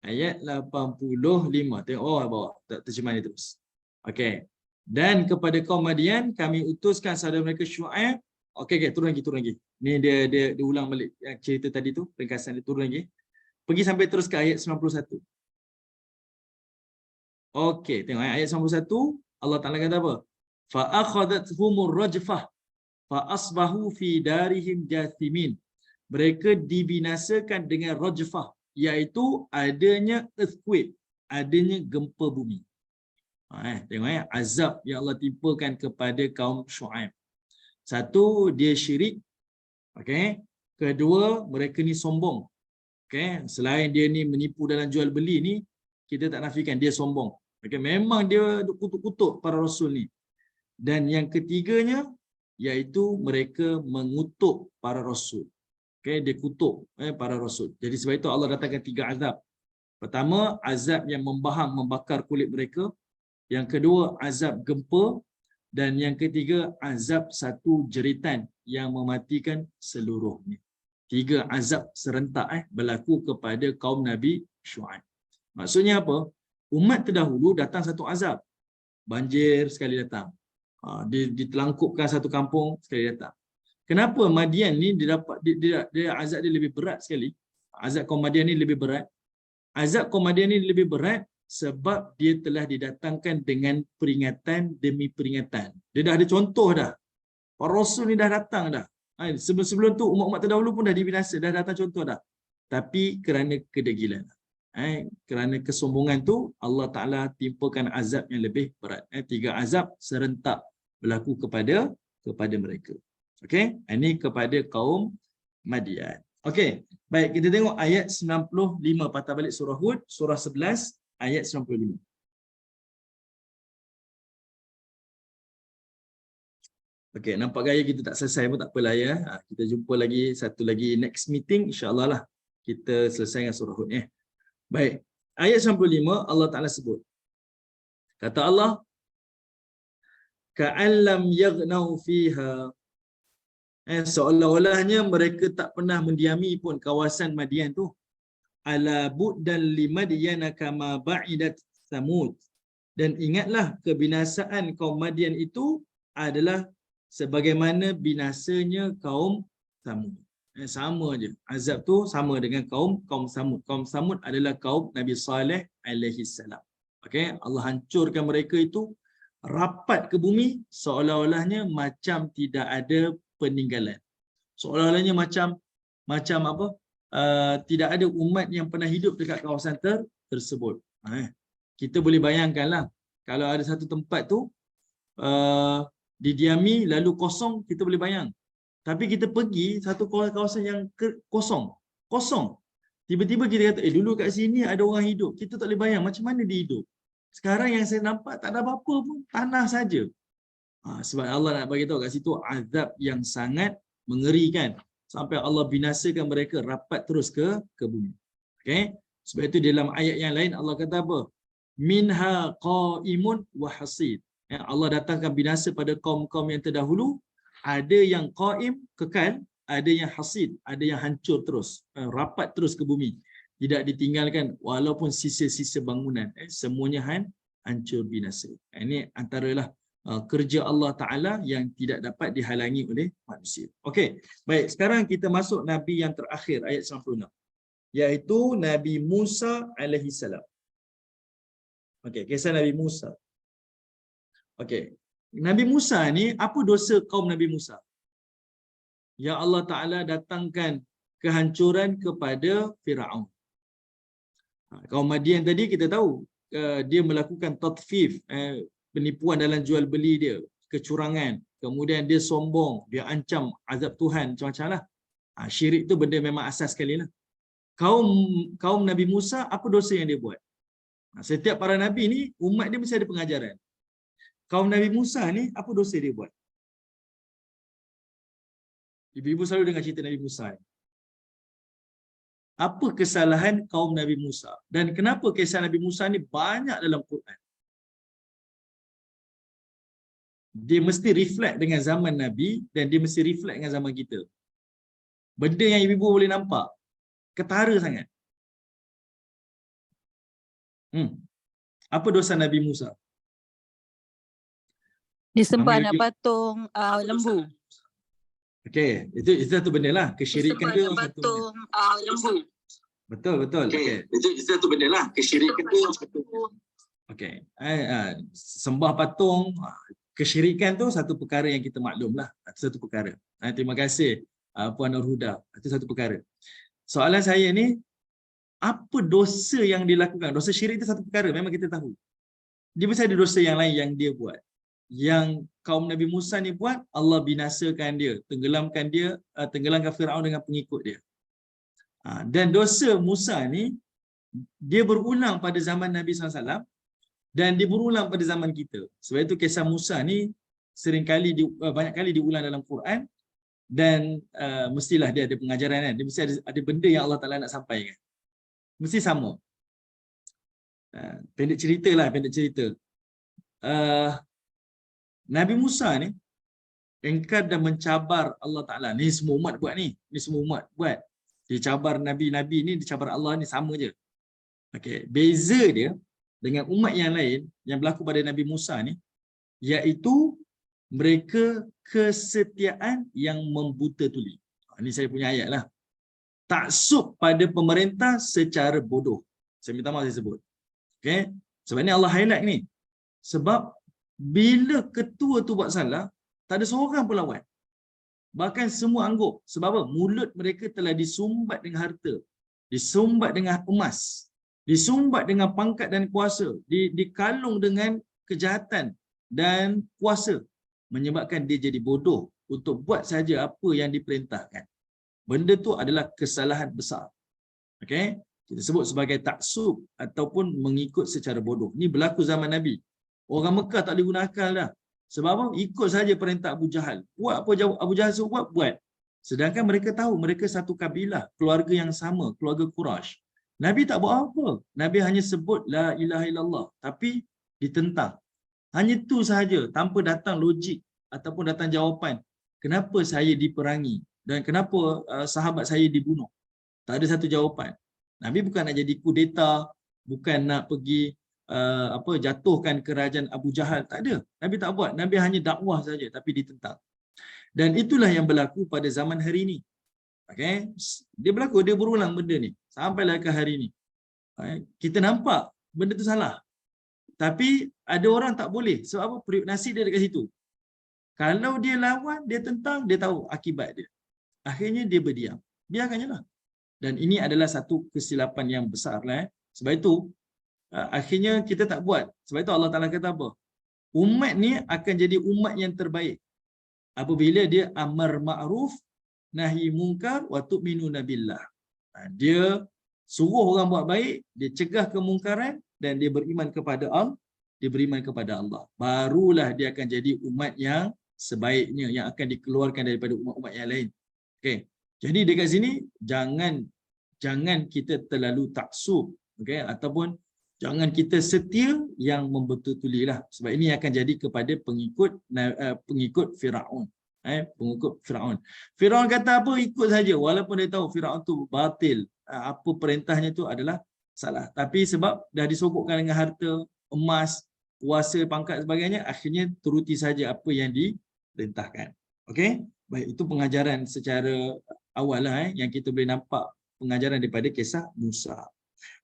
[SPEAKER 1] ayat 85. Tengok bawah, terjemahan itu terus. Okey. Dan kepada kaum Madian kami utuskan saudara mereka Syuaib. Okey, turun lagi. Ni dia ulang balik yang cerita tadi tu, ringkasan dia, turun lagi. Pergi sampai terus ke ayat 91. Okey, tengok ayat 91, Allah Taala kata apa? Fa akhadathumur rajfah fa asbahu fi darihim jathimin. Mereka dibinasakan dengan rajfah, iaitu adanya earthquake, adanya gempa bumi. Tengok azab yang Allah timpakan kepada kaum Syuaib. Satu, dia syirik. Okey. Kedua, mereka ni sombong. Okey, selain dia ni menipu dalam jual beli ni, kita tak nafikan dia sombong. Okey, memang dia kutuk-kutuk para rasul ni. Dan yang ketiganya iaitu mereka mengutuk para rasul. Okey, dia kutuk para rasul. Jadi sebab itu Allah datangkan 3 azab. Pertama, azab yang membakar kulit mereka. Yang kedua, azab gempa. Dan yang ketiga, azab satu jeritan yang mematikan seluruhnya. 3 azab serentak berlaku kepada kaum Nabi Syuaib. Maksudnya apa? Umat terdahulu datang satu azab. Banjir sekali datang. Ditelangkupkan satu kampung sekali datang. Kenapa Madian ni dia azab dia lebih berat sekali? Azab kaum Madian ni lebih berat. Azab kaum Madian ni lebih berat sebab dia telah didatangkan dengan peringatan demi peringatan. Dia dah ada contoh dah. Para rasul ni dah datang dah. Sebelum tu umat-umat terdahulu pun dah dibinasa, dah datang contoh dah. Tapi kerana kedegilan, kerana kesombongan tu, Allah Ta'ala timpakan azab yang lebih berat. 3 azab serentak berlaku kepada mereka. Okey, ini kepada kaum Madian. Okey, baik, kita tengok ayat 95, patah balik surah Hud, surah 11 ayat 95. Okey, nampak gaya kita tak selesai pun tak apalah ya. Kita jumpa lagi satu lagi next meeting, insya-Allah lah kita selesaikan surah Hud ni. Baik, ayat 95 Allah Ta'ala sebut. Kata Allah, ka'allam yaghnau fiha. Seolah-olahnya mereka tak pernah mendiami pun kawasan Madian tu. Ala bu'dan limadyana kama ba'idat Samud. Dan ingatlah kebinasaan kaum Madian itu adalah sebagaimana binasanya kaum Samud. Sama je. Azab tu sama dengan kaum Samud. Kaum Samud adalah kaum Nabi Saleh alaihi salam. Okey, Allah hancurkan mereka itu rapat ke bumi seolah-olahnya macam tidak ada peninggalan. Seolah-olahnya macam apa? Tidak ada umat yang pernah hidup dekat kawasan tersebut. Kita boleh bayangkanlah kalau ada satu tempat tu didiami lalu kosong, kita boleh bayang. Tapi kita pergi satu kawasan yang kosong. Tiba-tiba kita kata, dulu kat sini ada orang hidup. Kita tak boleh bayang macam mana dia hidup. Sekarang yang saya nampak tak ada apa-apa pun, tanah saja. Sebab Allah nak bagi tahu kat situ azab yang sangat mengerikan. Sampai Allah binasakan mereka rapat terus ke bumi. Okay? Sebab itu dalam ayat yang lain Allah kata apa? Minha qaimun wa hasid. Allah datangkan binasa pada kaum-kaum yang terdahulu. Ada yang qaim, kekal. Ada yang hasid, ada yang hancur terus. Rapat terus ke bumi. Tidak ditinggalkan walaupun sisa-sisa bangunan. Semuanya hancur binasa. Ini antaralah kerja Allah Ta'ala yang tidak dapat dihalangi oleh manusia. Okey, baik. Sekarang kita masuk Nabi yang terakhir, ayat 96. Iaitu Nabi Musa alaihi salam. Okey, kisah Nabi Musa. Okey, Nabi Musa ni, apa dosa kaum Nabi Musa? Ya Allah Ta'ala datangkan kehancuran kepada Firaun. Kaum Madian tadi kita tahu dia melakukan tatfif, penipuan dalam jual beli dia, kecurangan, kemudian dia sombong, dia ancam azab Tuhan macam-macam lah. Syirik tu benda memang asas sekali lah. Kaum Nabi Musa, apa dosa yang dia buat? Setiap para Nabi ni, umat dia mesti ada pengajaran. Kaum Nabi Musa ni, apa dosa dia buat? Ibu-ibu selalu dengar cerita Nabi Musa ni. Apa kesalahan kaum Nabi Musa? Dan kenapa kisah Nabi Musa ni banyak dalam Quran? Dia mesti reflect dengan zaman Nabi dan dia mesti reflect dengan zaman kita. Benda yang ibu-ibu boleh nampak, ketara sangat. Apa dosa Nabi Musa?
[SPEAKER 5] Dia sembah
[SPEAKER 1] Ramai
[SPEAKER 5] nak
[SPEAKER 1] lagi.
[SPEAKER 5] patung lembu.
[SPEAKER 1] Okey, itu satu benda lah. Kesyirikan tu
[SPEAKER 5] Sembah nak
[SPEAKER 1] satu benda.
[SPEAKER 5] patung lembu.
[SPEAKER 1] Betul. Okey.
[SPEAKER 7] Itu satu benda lah. Kesyirikan tu satu.
[SPEAKER 1] Okey. Sembah patung, kesyirikan tu satu perkara yang kita maklum lah. Itu satu perkara. Terima kasih Puan Nur Huda. Itu satu perkara. Soalan saya ni, apa dosa yang dilakukan? Dosa syirik itu satu perkara, memang kita tahu. Dia mesti ada dosa yang lain yang dia buat. Yang kaum Nabi Musa ni buat, Allah binasakan dia, tenggelamkan Firaun dengan pengikut dia. Dan dosa Musa ni, dia berulang pada zaman Nabi SAW dan dia berulang pada zaman kita. Sebab itu kisah Musa ni banyak kali diulang dalam Quran dan mestilah dia ada pengajaran kan. Dia mesti ada benda yang Allah Ta'ala nak sampaikan. Mesti sama. Pendek cerita. Nabi Musa ni engkar dan mencabar Allah Ta'ala. Ni semua umat buat ni. Dia cabar Nabi-Nabi ni, dia cabar Allah ni sama je. Okey, beza dia dengan umat yang lain yang berlaku pada Nabi Musa ni, iaitu mereka kesetiaan yang membuta tuli. Ini saya punya ayat lah. Taksub pada pemerintah secara bodoh. Saya minta maaf saya sebut. Okay? Sebab ni Allah highlight ni. Sebab bila ketua tu buat salah, tak ada seorang pun lawan. Bahkan semua angguk. Sebab apa? Mulut mereka telah disumbat dengan harta. Disumbat dengan emas. Disumbat dengan pangkat dan kuasa. Dikalung dengan kejahatan dan kuasa. Menyebabkan dia jadi bodoh untuk buat saja apa yang diperintahkan. Benda tu adalah kesalahan besar. Okey? Kita sebut sebagai taksub ataupun mengikut secara bodoh. Ini berlaku zaman Nabi. Orang Mekah tak boleh guna akal dah. Sebab apa? Ikut saja perintah Abu Jahal. Buat apa Abu Jahal suruh buat. Sedangkan mereka tahu mereka satu kabilah, keluarga yang sama, keluarga Quraisy. Nabi tak buat apa. Nabi hanya sebut la ilaha illallah, tapi ditentang. Hanya itu sahaja, tanpa datang logik ataupun datang jawapan. kenapa saya diperangi dan kenapa sahabat saya dibunuh? Tak ada satu jawapan. Nabi bukan nak jadi kudeta, bukan nak pergi jatuhkan kerajaan Abu Jahal, tak ada. Nabi tak buat. Nabi hanya dakwah saja tapi ditentang. Dan itulah yang berlaku pada zaman hari ini. Okay? Dia berlaku, dia berulang benda ni sampailah ke hari ini. Kita nampak benda tu salah. Tapi ada orang tak boleh. Sebab apa? Periuk nasi dia dekat situ. Kalau dia lawan, dia tentang, dia tahu akibat dia. Akhirnya dia berdiam. Biarkan je lah. Dan ini adalah satu kesilapan yang besar lah. Sebab itu, akhirnya kita tak buat. Sebab itu Allah Ta'ala kata apa? Umat ni akan jadi umat yang terbaik apabila dia amar ma'ruf, nahi mungkar, wa tu'minuna billah. Dia suruh orang buat baik, dia cegah kemungkaran dan dia beriman kepada Allah, dia beriman kepada Allah. Barulah dia akan jadi umat yang sebaiknya, yang akan dikeluarkan daripada umat-umat yang lain. Okey. Jadi dekat sini jangan kita terlalu taksub, okey, ataupun jangan kita setia yang membetul-betulilah. Sebab ini akan jadi kepada pengikut Firaun. Pengikut Firaun. Firaun kata apa, ikut saja walaupun dia tahu Firaun tu batil. Apa perintahnya tu adalah salah. Tapi sebab dah disokokkan dengan harta, emas, kuasa, pangkat sebagainya, akhirnya turuti saja apa yang diperintahkan. Okey? Baik, itu pengajaran secara awal lah yang kita boleh nampak pengajaran daripada kisah Musa.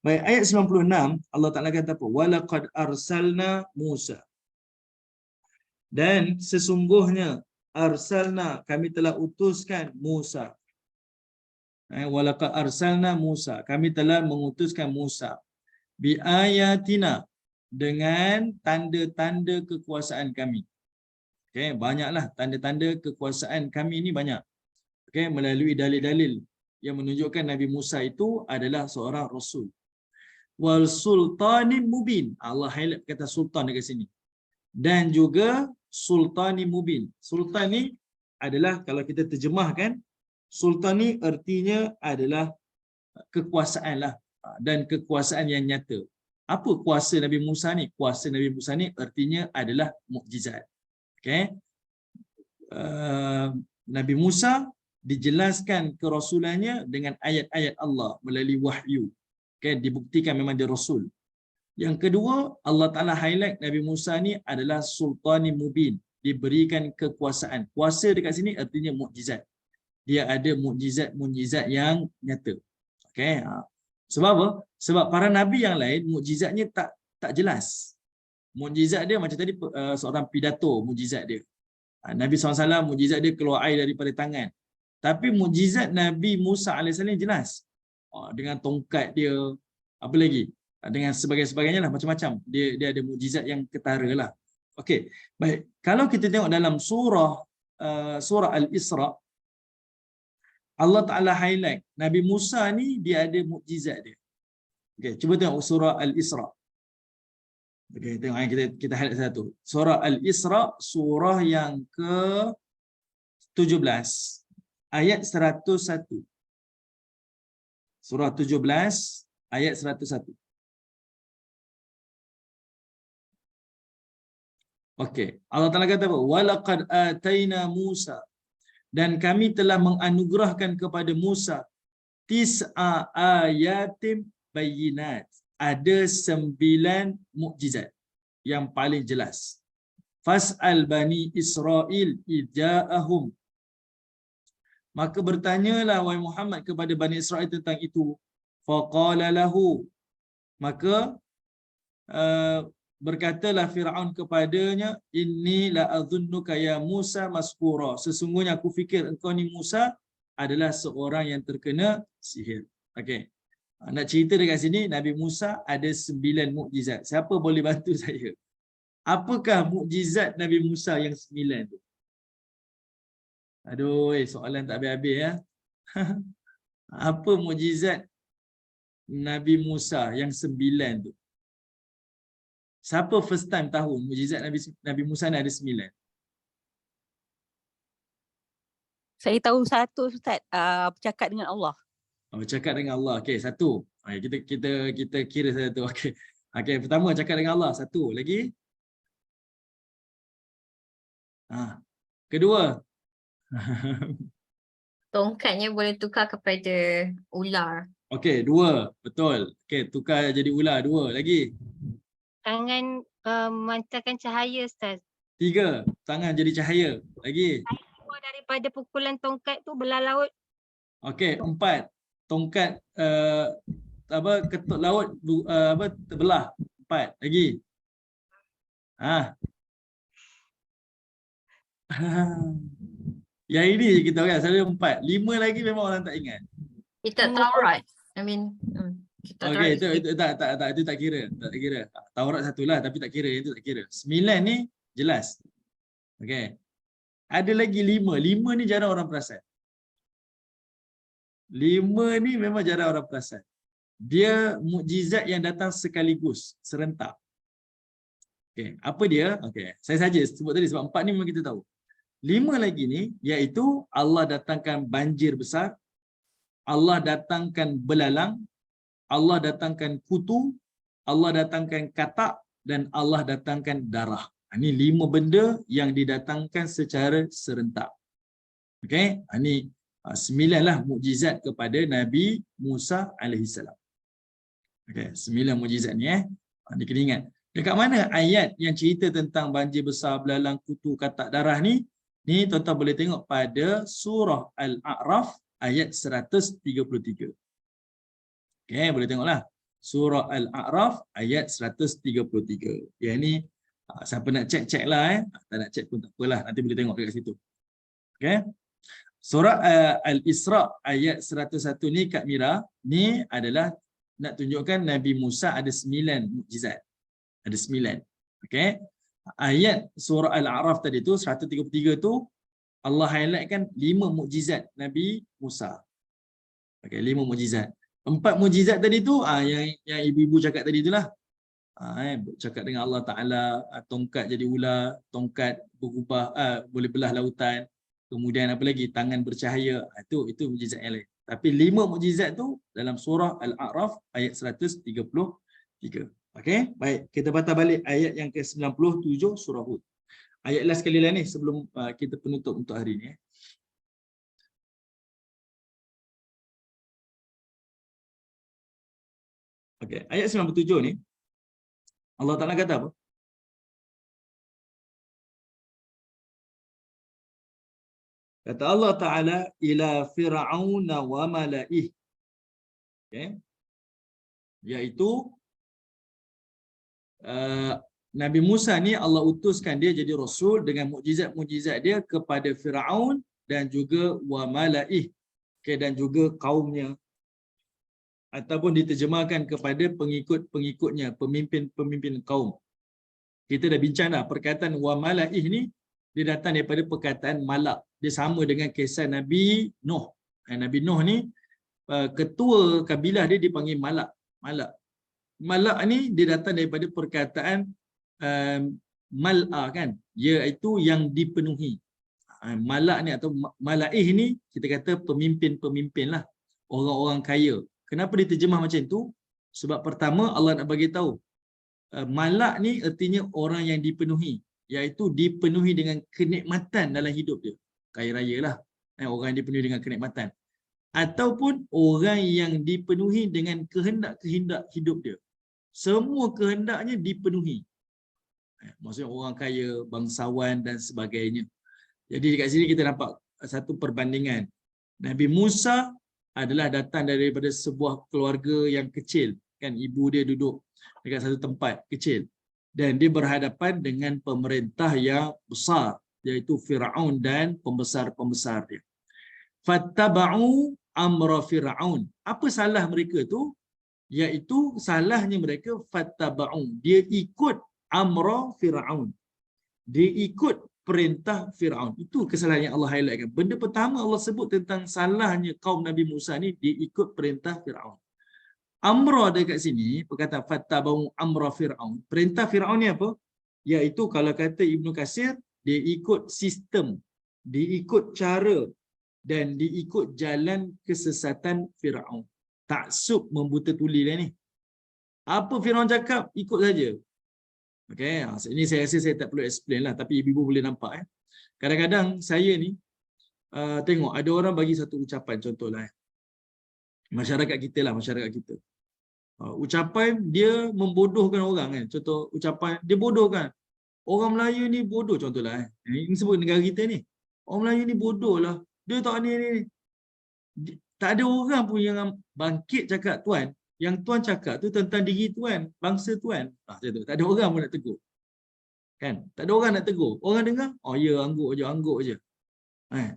[SPEAKER 1] Baik, ayat 96 Allah Ta'ala kata apa? Walaqad arsalna Musa. Dan sesungguhnya arsalna, kami telah utuskan Musa. Walaqad arsalna Musa, kami telah mengutuskan Musa. Bi ayatina, dengan tanda-tanda kekuasaan kami. Okay, banyaklah tanda-tanda kekuasaan kami ini banyak. Okay, melalui dalil-dalil yang menunjukkan Nabi Musa itu adalah seorang rasul. Wal sultanin mubin. Allah highlight kata sultan dekat sini. Dan juga sultanin mubin. Sultan ni adalah, kalau kita terjemahkan, sultan ni artinya adalah kekuasaan lah, dan kekuasaan yang nyata. Apa kuasa Nabi Musa ni? Kuasa Nabi Musa ni artinya adalah mukjizat. Okay. Nabi Musa dijelaskan kerasulannya dengan ayat-ayat Allah melalui wahyu. Okay. Dibuktikan memang dia rasul. Yang kedua, Allah Ta'ala highlight Nabi Musa ni adalah sultani mubin. Diberikan kekuasaan. Kuasa dekat sini artinya mukjizat. Dia ada mukjizat yang nyata. Okay. Sebab apa? Sebab para nabi yang lain mukjizatnya tak jelas. Mukjizat dia macam tadi seorang pidato, mukjizat dia. Nabi SAW mukjizat dia keluar air daripada tangan. Tapi mukjizat Nabi Musa AS jelas. Dengan tongkat dia, apa lagi? Dengan sebagainya lah, macam-macam. Dia ada mukjizat yang ketara lah. Okey, baik. Kalau kita tengok dalam surah Al-Isra, Allah Ta'ala highlight Nabi Musa ni dia ada mukjizat dia. Okey, cuba tengok surah Al-Isra. Okey, tengok kita highlight satu. Surah Al-Isra, surah yang ke-17, ayat 101. Surah 17 ayat 101. Okey, Allah Ta'ala kata apa? Walaqad ataina Musa, dan kami telah menganugerahkan kepada Musa tis'a ayatim bayyinat. Ada 9 mukjizat yang paling jelas. Fas'al bani Israel idja'ahum. Maka bertanyalah wahai Muhammad kepada Bani Israel tentang itu. Faqala lahu. Maka berkatalah Fir'aun kepadanya, inni la adhunnuka ya Musa maskura. Sesungguhnya aku fikir engkau ni Musa adalah seorang yang terkena sihir. Okey. Nak cerita dekat sini, Nabi Musa ada 9 mukjizat. Siapa boleh bantu saya? Apakah mukjizat Nabi Musa yang 9 tu? Aduh, soalan tak habis-habis ya. Apa mukjizat Nabi Musa yang 9 tu? Siapa first time tahu mukjizat Nabi Musa ni ada 9?
[SPEAKER 8] Saya tahu satu, Ustaz, bercakap dengan Allah.
[SPEAKER 1] Bercakap dengan Allah. Okey, satu. Kita kira satu. Okey. Okey, pertama cakap dengan Allah, satu. Lagi? Kedua.
[SPEAKER 3] Tongkatnya boleh tukar kepada ular.
[SPEAKER 1] Okey, 2. Betul. Okey, tukar jadi ular. 2 lagi.
[SPEAKER 8] Tangan memancarkan cahaya Ustaz.
[SPEAKER 1] 3. Tangan jadi cahaya. Lagi.
[SPEAKER 8] Keluar daripada pukulan tongkat tu belah laut.
[SPEAKER 1] Okey, 4. Tongkat ketuk laut terbelah. 4. Lagi. Yang ini je kita orang selalu 4. 5 lagi memang orang tak ingat.
[SPEAKER 3] Kita Taurat. I mean, kita
[SPEAKER 1] Okey,
[SPEAKER 3] Taurat.
[SPEAKER 1] itu tak kira. Tak kira. Taurat satulah tapi tak kira, itu tak kira. 9 ni jelas. Okey. Ada lagi 5. 5 ni jarang orang perasan. 5 ni memang jarang orang perasan. Dia mukjizat yang datang sekaligus, serentak. Okey, apa dia? Okey, saya saja sebut tadi sebab 4 ni memang kita tahu. 5 lagi ni iaitu Allah datangkan banjir besar, Allah datangkan belalang, Allah datangkan kutu, Allah datangkan katak dan Allah datangkan darah. Ini 5 benda yang didatangkan secara serentak. Okey, ini 9 lah mukjizat kepada Nabi Musa alaihissalam. Okey, 9 mukjizat ni Ini kena ingat. Dekat mana ayat yang cerita tentang banjir besar, belalang, kutu, katak, darah ni? Ni tuan-tuan boleh tengok pada surah Al-A'raf ayat 133. Okey, boleh tengoklah. Surah Al-A'raf ayat 133. Yang ni siapa nak cek lah Tak nak cek pun tak apalah, nanti boleh tengok dekat situ. Okey. Surah Al-Isra ayat 101 ni Kak Mira, ni adalah nak tunjukkan Nabi Musa ada 9 mukjizat. Ada 9. Okey. Ayat surah Al-A'raf tadi tu 133 tu Allah highlightkan 5 mukjizat Nabi Musa. Okey, 5 mukjizat. 4 mukjizat tadi tu yang ibu-ibu cakap tadi itulah. Cakap dengan Allah Taala, tongkat jadi ular, tongkat berubah boleh belah lautan. Kemudian apa lagi? Tangan bercahaya. Itu mukjizat yang lain. Tapi 5 mukjizat tu dalam surah Al-A'raf ayat 133. Okey, baik. Kita patah balik ayat yang ke-97 surah Hud. Ayat last sekali lah ni sebelum kita penutup untuk hari ni. Okey, ayat 97 ni Allah Taala kata apa? Kata Allah Taala ila fir'auna wa mala'ih. Okey. Iaitu Nabi Musa ni Allah utuskan dia jadi rasul dengan mukjizat-mukjizat dia kepada Firaun dan juga wa mala'ih, okay, dan juga kaumnya, ataupun diterjemahkan kepada pengikut-pengikutnya, pemimpin-pemimpin kaum. Kita dah bincang dah perkataan wa mala'ih ni dia datang daripada perkataan malak. Dia sama dengan kisah Nabi Nuh. Nabi Nuh ni ketua kabilah dia dipanggil malak. Malak ni dia datang daripada perkataan mal'a kan, iaitu yang dipenuhi. Malak ni atau malaih ni kita kata pemimpin-pemimpin lah, orang-orang kaya. Kenapa diterjemah macam tu? Sebab pertama Allah nak bagi tahu malak ni artinya orang yang dipenuhi, iaitu dipenuhi dengan kenikmatan dalam hidup dia. Kaya raya lah, orang yang dipenuhi dengan kenikmatan. Ataupun orang yang dipenuhi dengan kehendak-kehendak hidup dia. Semua kehendaknya dipenuhi. Maksudnya orang kaya, bangsawan dan sebagainya. Jadi dekat sini kita nampak satu perbandingan. Nabi Musa adalah datang daripada sebuah keluarga yang kecil. Kan, ibu dia duduk dekat satu tempat kecil. Dan dia berhadapan dengan pemerintah yang besar, iaitu Firaun dan pembesar-pembesar dia. Fattaba'u amra Firaun. Apa salah mereka tu? Iaitu salahnya mereka fattaba'u. Dia ikut amra Firaun. Dia ikut perintah Firaun. Itu kesalahan yang Allah highlightkan. Benda pertama Allah sebut tentang salahnya kaum Nabi Musa ni, dia ikut perintah Firaun. Amra dekat sini, perkataan fattaba'u amra Firaun. Perintah Firaun ni apa? Iaitu kalau kata Ibnu Katsir, dia ikut sistem, dia ikut cara dan diikut jalan kesesatan Firaun. Taksub membuta tuli dah ni. Apa Firaun cakap, ikut saja. Okey, ini saya rasa saya tak perlu explain lah, tapi ibu boleh nampak. Kadang-kadang saya ni tengok ada orang bagi satu ucapan, contohlah masyarakat kita lah, masyarakat kita. Ucapan dia membodohkan orang kan. Contoh ucapan dia bodohkan. Orang Melayu ni bodoh contohlah. Ini sebut negara kita ni. Orang Melayu ni bodoh lah. Dia tak ni. Tak ada orang pun yang bangkit cakap tuan. Yang tuan cakap tu tentang diri tuan, bangsa tuan. Macam tu. Tak ada orang pun nak tegur. Kan? Tak ada orang nak tegur. Orang dengar, oh ya, angguk je.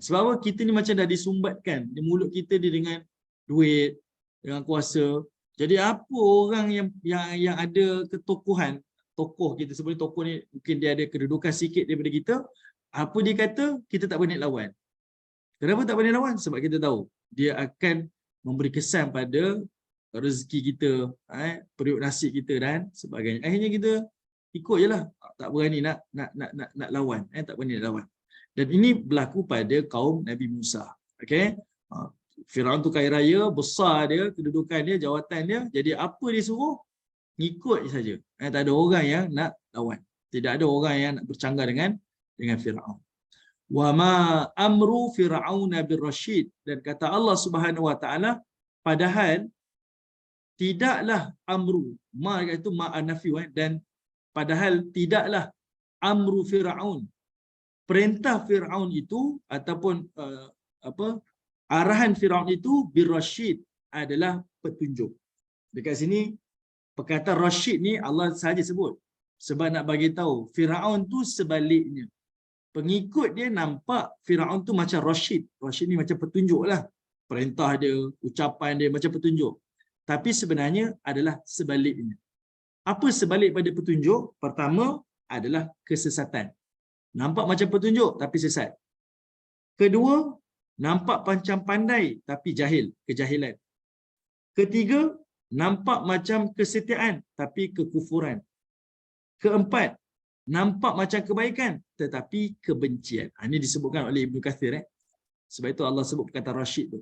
[SPEAKER 1] Sebab apa? Kita ni macam dah disumbatkan. Di mulut kita dia dengan duit, dengan kuasa. Jadi apa orang yang ada ketokohan, tokoh kita sebenarnya tokoh ni mungkin dia ada kedudukan sikit daripada kita, apa dia kata kita tak berani lawan. Kenapa tak berani lawan? Sebab kita tahu dia akan memberi kesan pada rezeki kita, periuk nasi kita dan sebagainya. Akhirnya kita ikut je lah, tak berani nak lawan, tak berani nak lawan. Dan ini berlaku pada kaum Nabi Musa. Okey. Firaun tu kaya raya, besar dia, kedudukan dia, jawatan dia. Jadi apa dia suruh, ngikut saja. Tak ada orang yang nak lawan. Tidak ada orang yang nak bercanggah dengan Firaun. Wa ma amru Firaun birrasyid, dan kata Allah Subhanahu wa taala, padahal tidaklah amru, ma itu ma anafi, dan padahal tidaklah amru Firaun, perintah Firaun itu ataupun arahan Firaun itu birrasyid, adalah petunjuk. Dekat sini perkataan rasyid ni Allah sahaja sebut sebab nak bagi tahu Firaun tu sebaliknya. Pengikut dia nampak Firaun tu macam rasyid. Rasyid ni macam petunjuk lah. Perintah dia, ucapan dia macam petunjuk. Tapi sebenarnya adalah sebaliknya. Apa sebalik pada petunjuk? Pertama adalah kesesatan. Nampak macam petunjuk tapi sesat. Kedua, nampak macam pandai tapi jahil, kejahilan. Ketiga, nampak macam kesetiaan tapi kekufuran. Keempat, nampak macam kebaikan tetapi kebencian. Ini disebutkan oleh Ibnu Kathir. Sebab itu Allah sebut perkataan rasyid tu.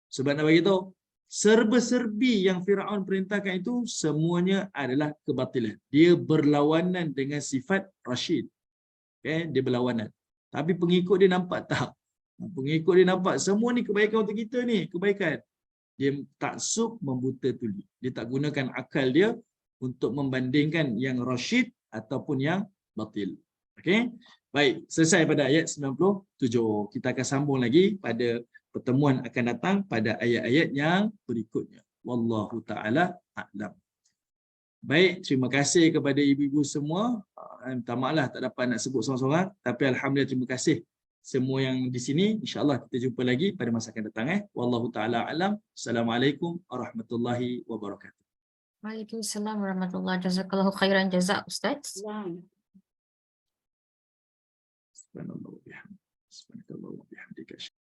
[SPEAKER 1] Sebab nak bagi tahu, serba-serbi yang Firaun perintahkan itu semuanya adalah kebatilan. Dia berlawanan dengan sifat rasyid. Okay? Dia berlawanan. Tapi pengikut dia nampak tak? Pengikut dia nampak semua ni kebaikan untuk kita ni, kebaikan. Dia taksub membuta tuli. Dia tak gunakan akal dia untuk membandingkan yang rasyid ataupun yang batil. Okey. Baik, selesai pada ayat 97. Kita akan sambung lagi pada pertemuan akan datang pada ayat-ayat yang berikutnya. Wallahu taala a'lam. Baik, terima kasih kepada ibu-ibu semua. Minta maaflah tak dapat nak sebut seorang-seorang, tapi alhamdulillah terima kasih semua yang di sini. InsyaAllah kita jumpa lagi pada masa akan datang. Wallahu ta'ala alam. Assalamualaikum warahmatullahi wabarakatuh.
[SPEAKER 3] Waalaikumsalam warahmatullahi wabarakatuh. Jazakallahu khairan jazak, Ustaz.
[SPEAKER 1] Subhanallah wa bihamdihi. Subhanallah wa bihamdihi.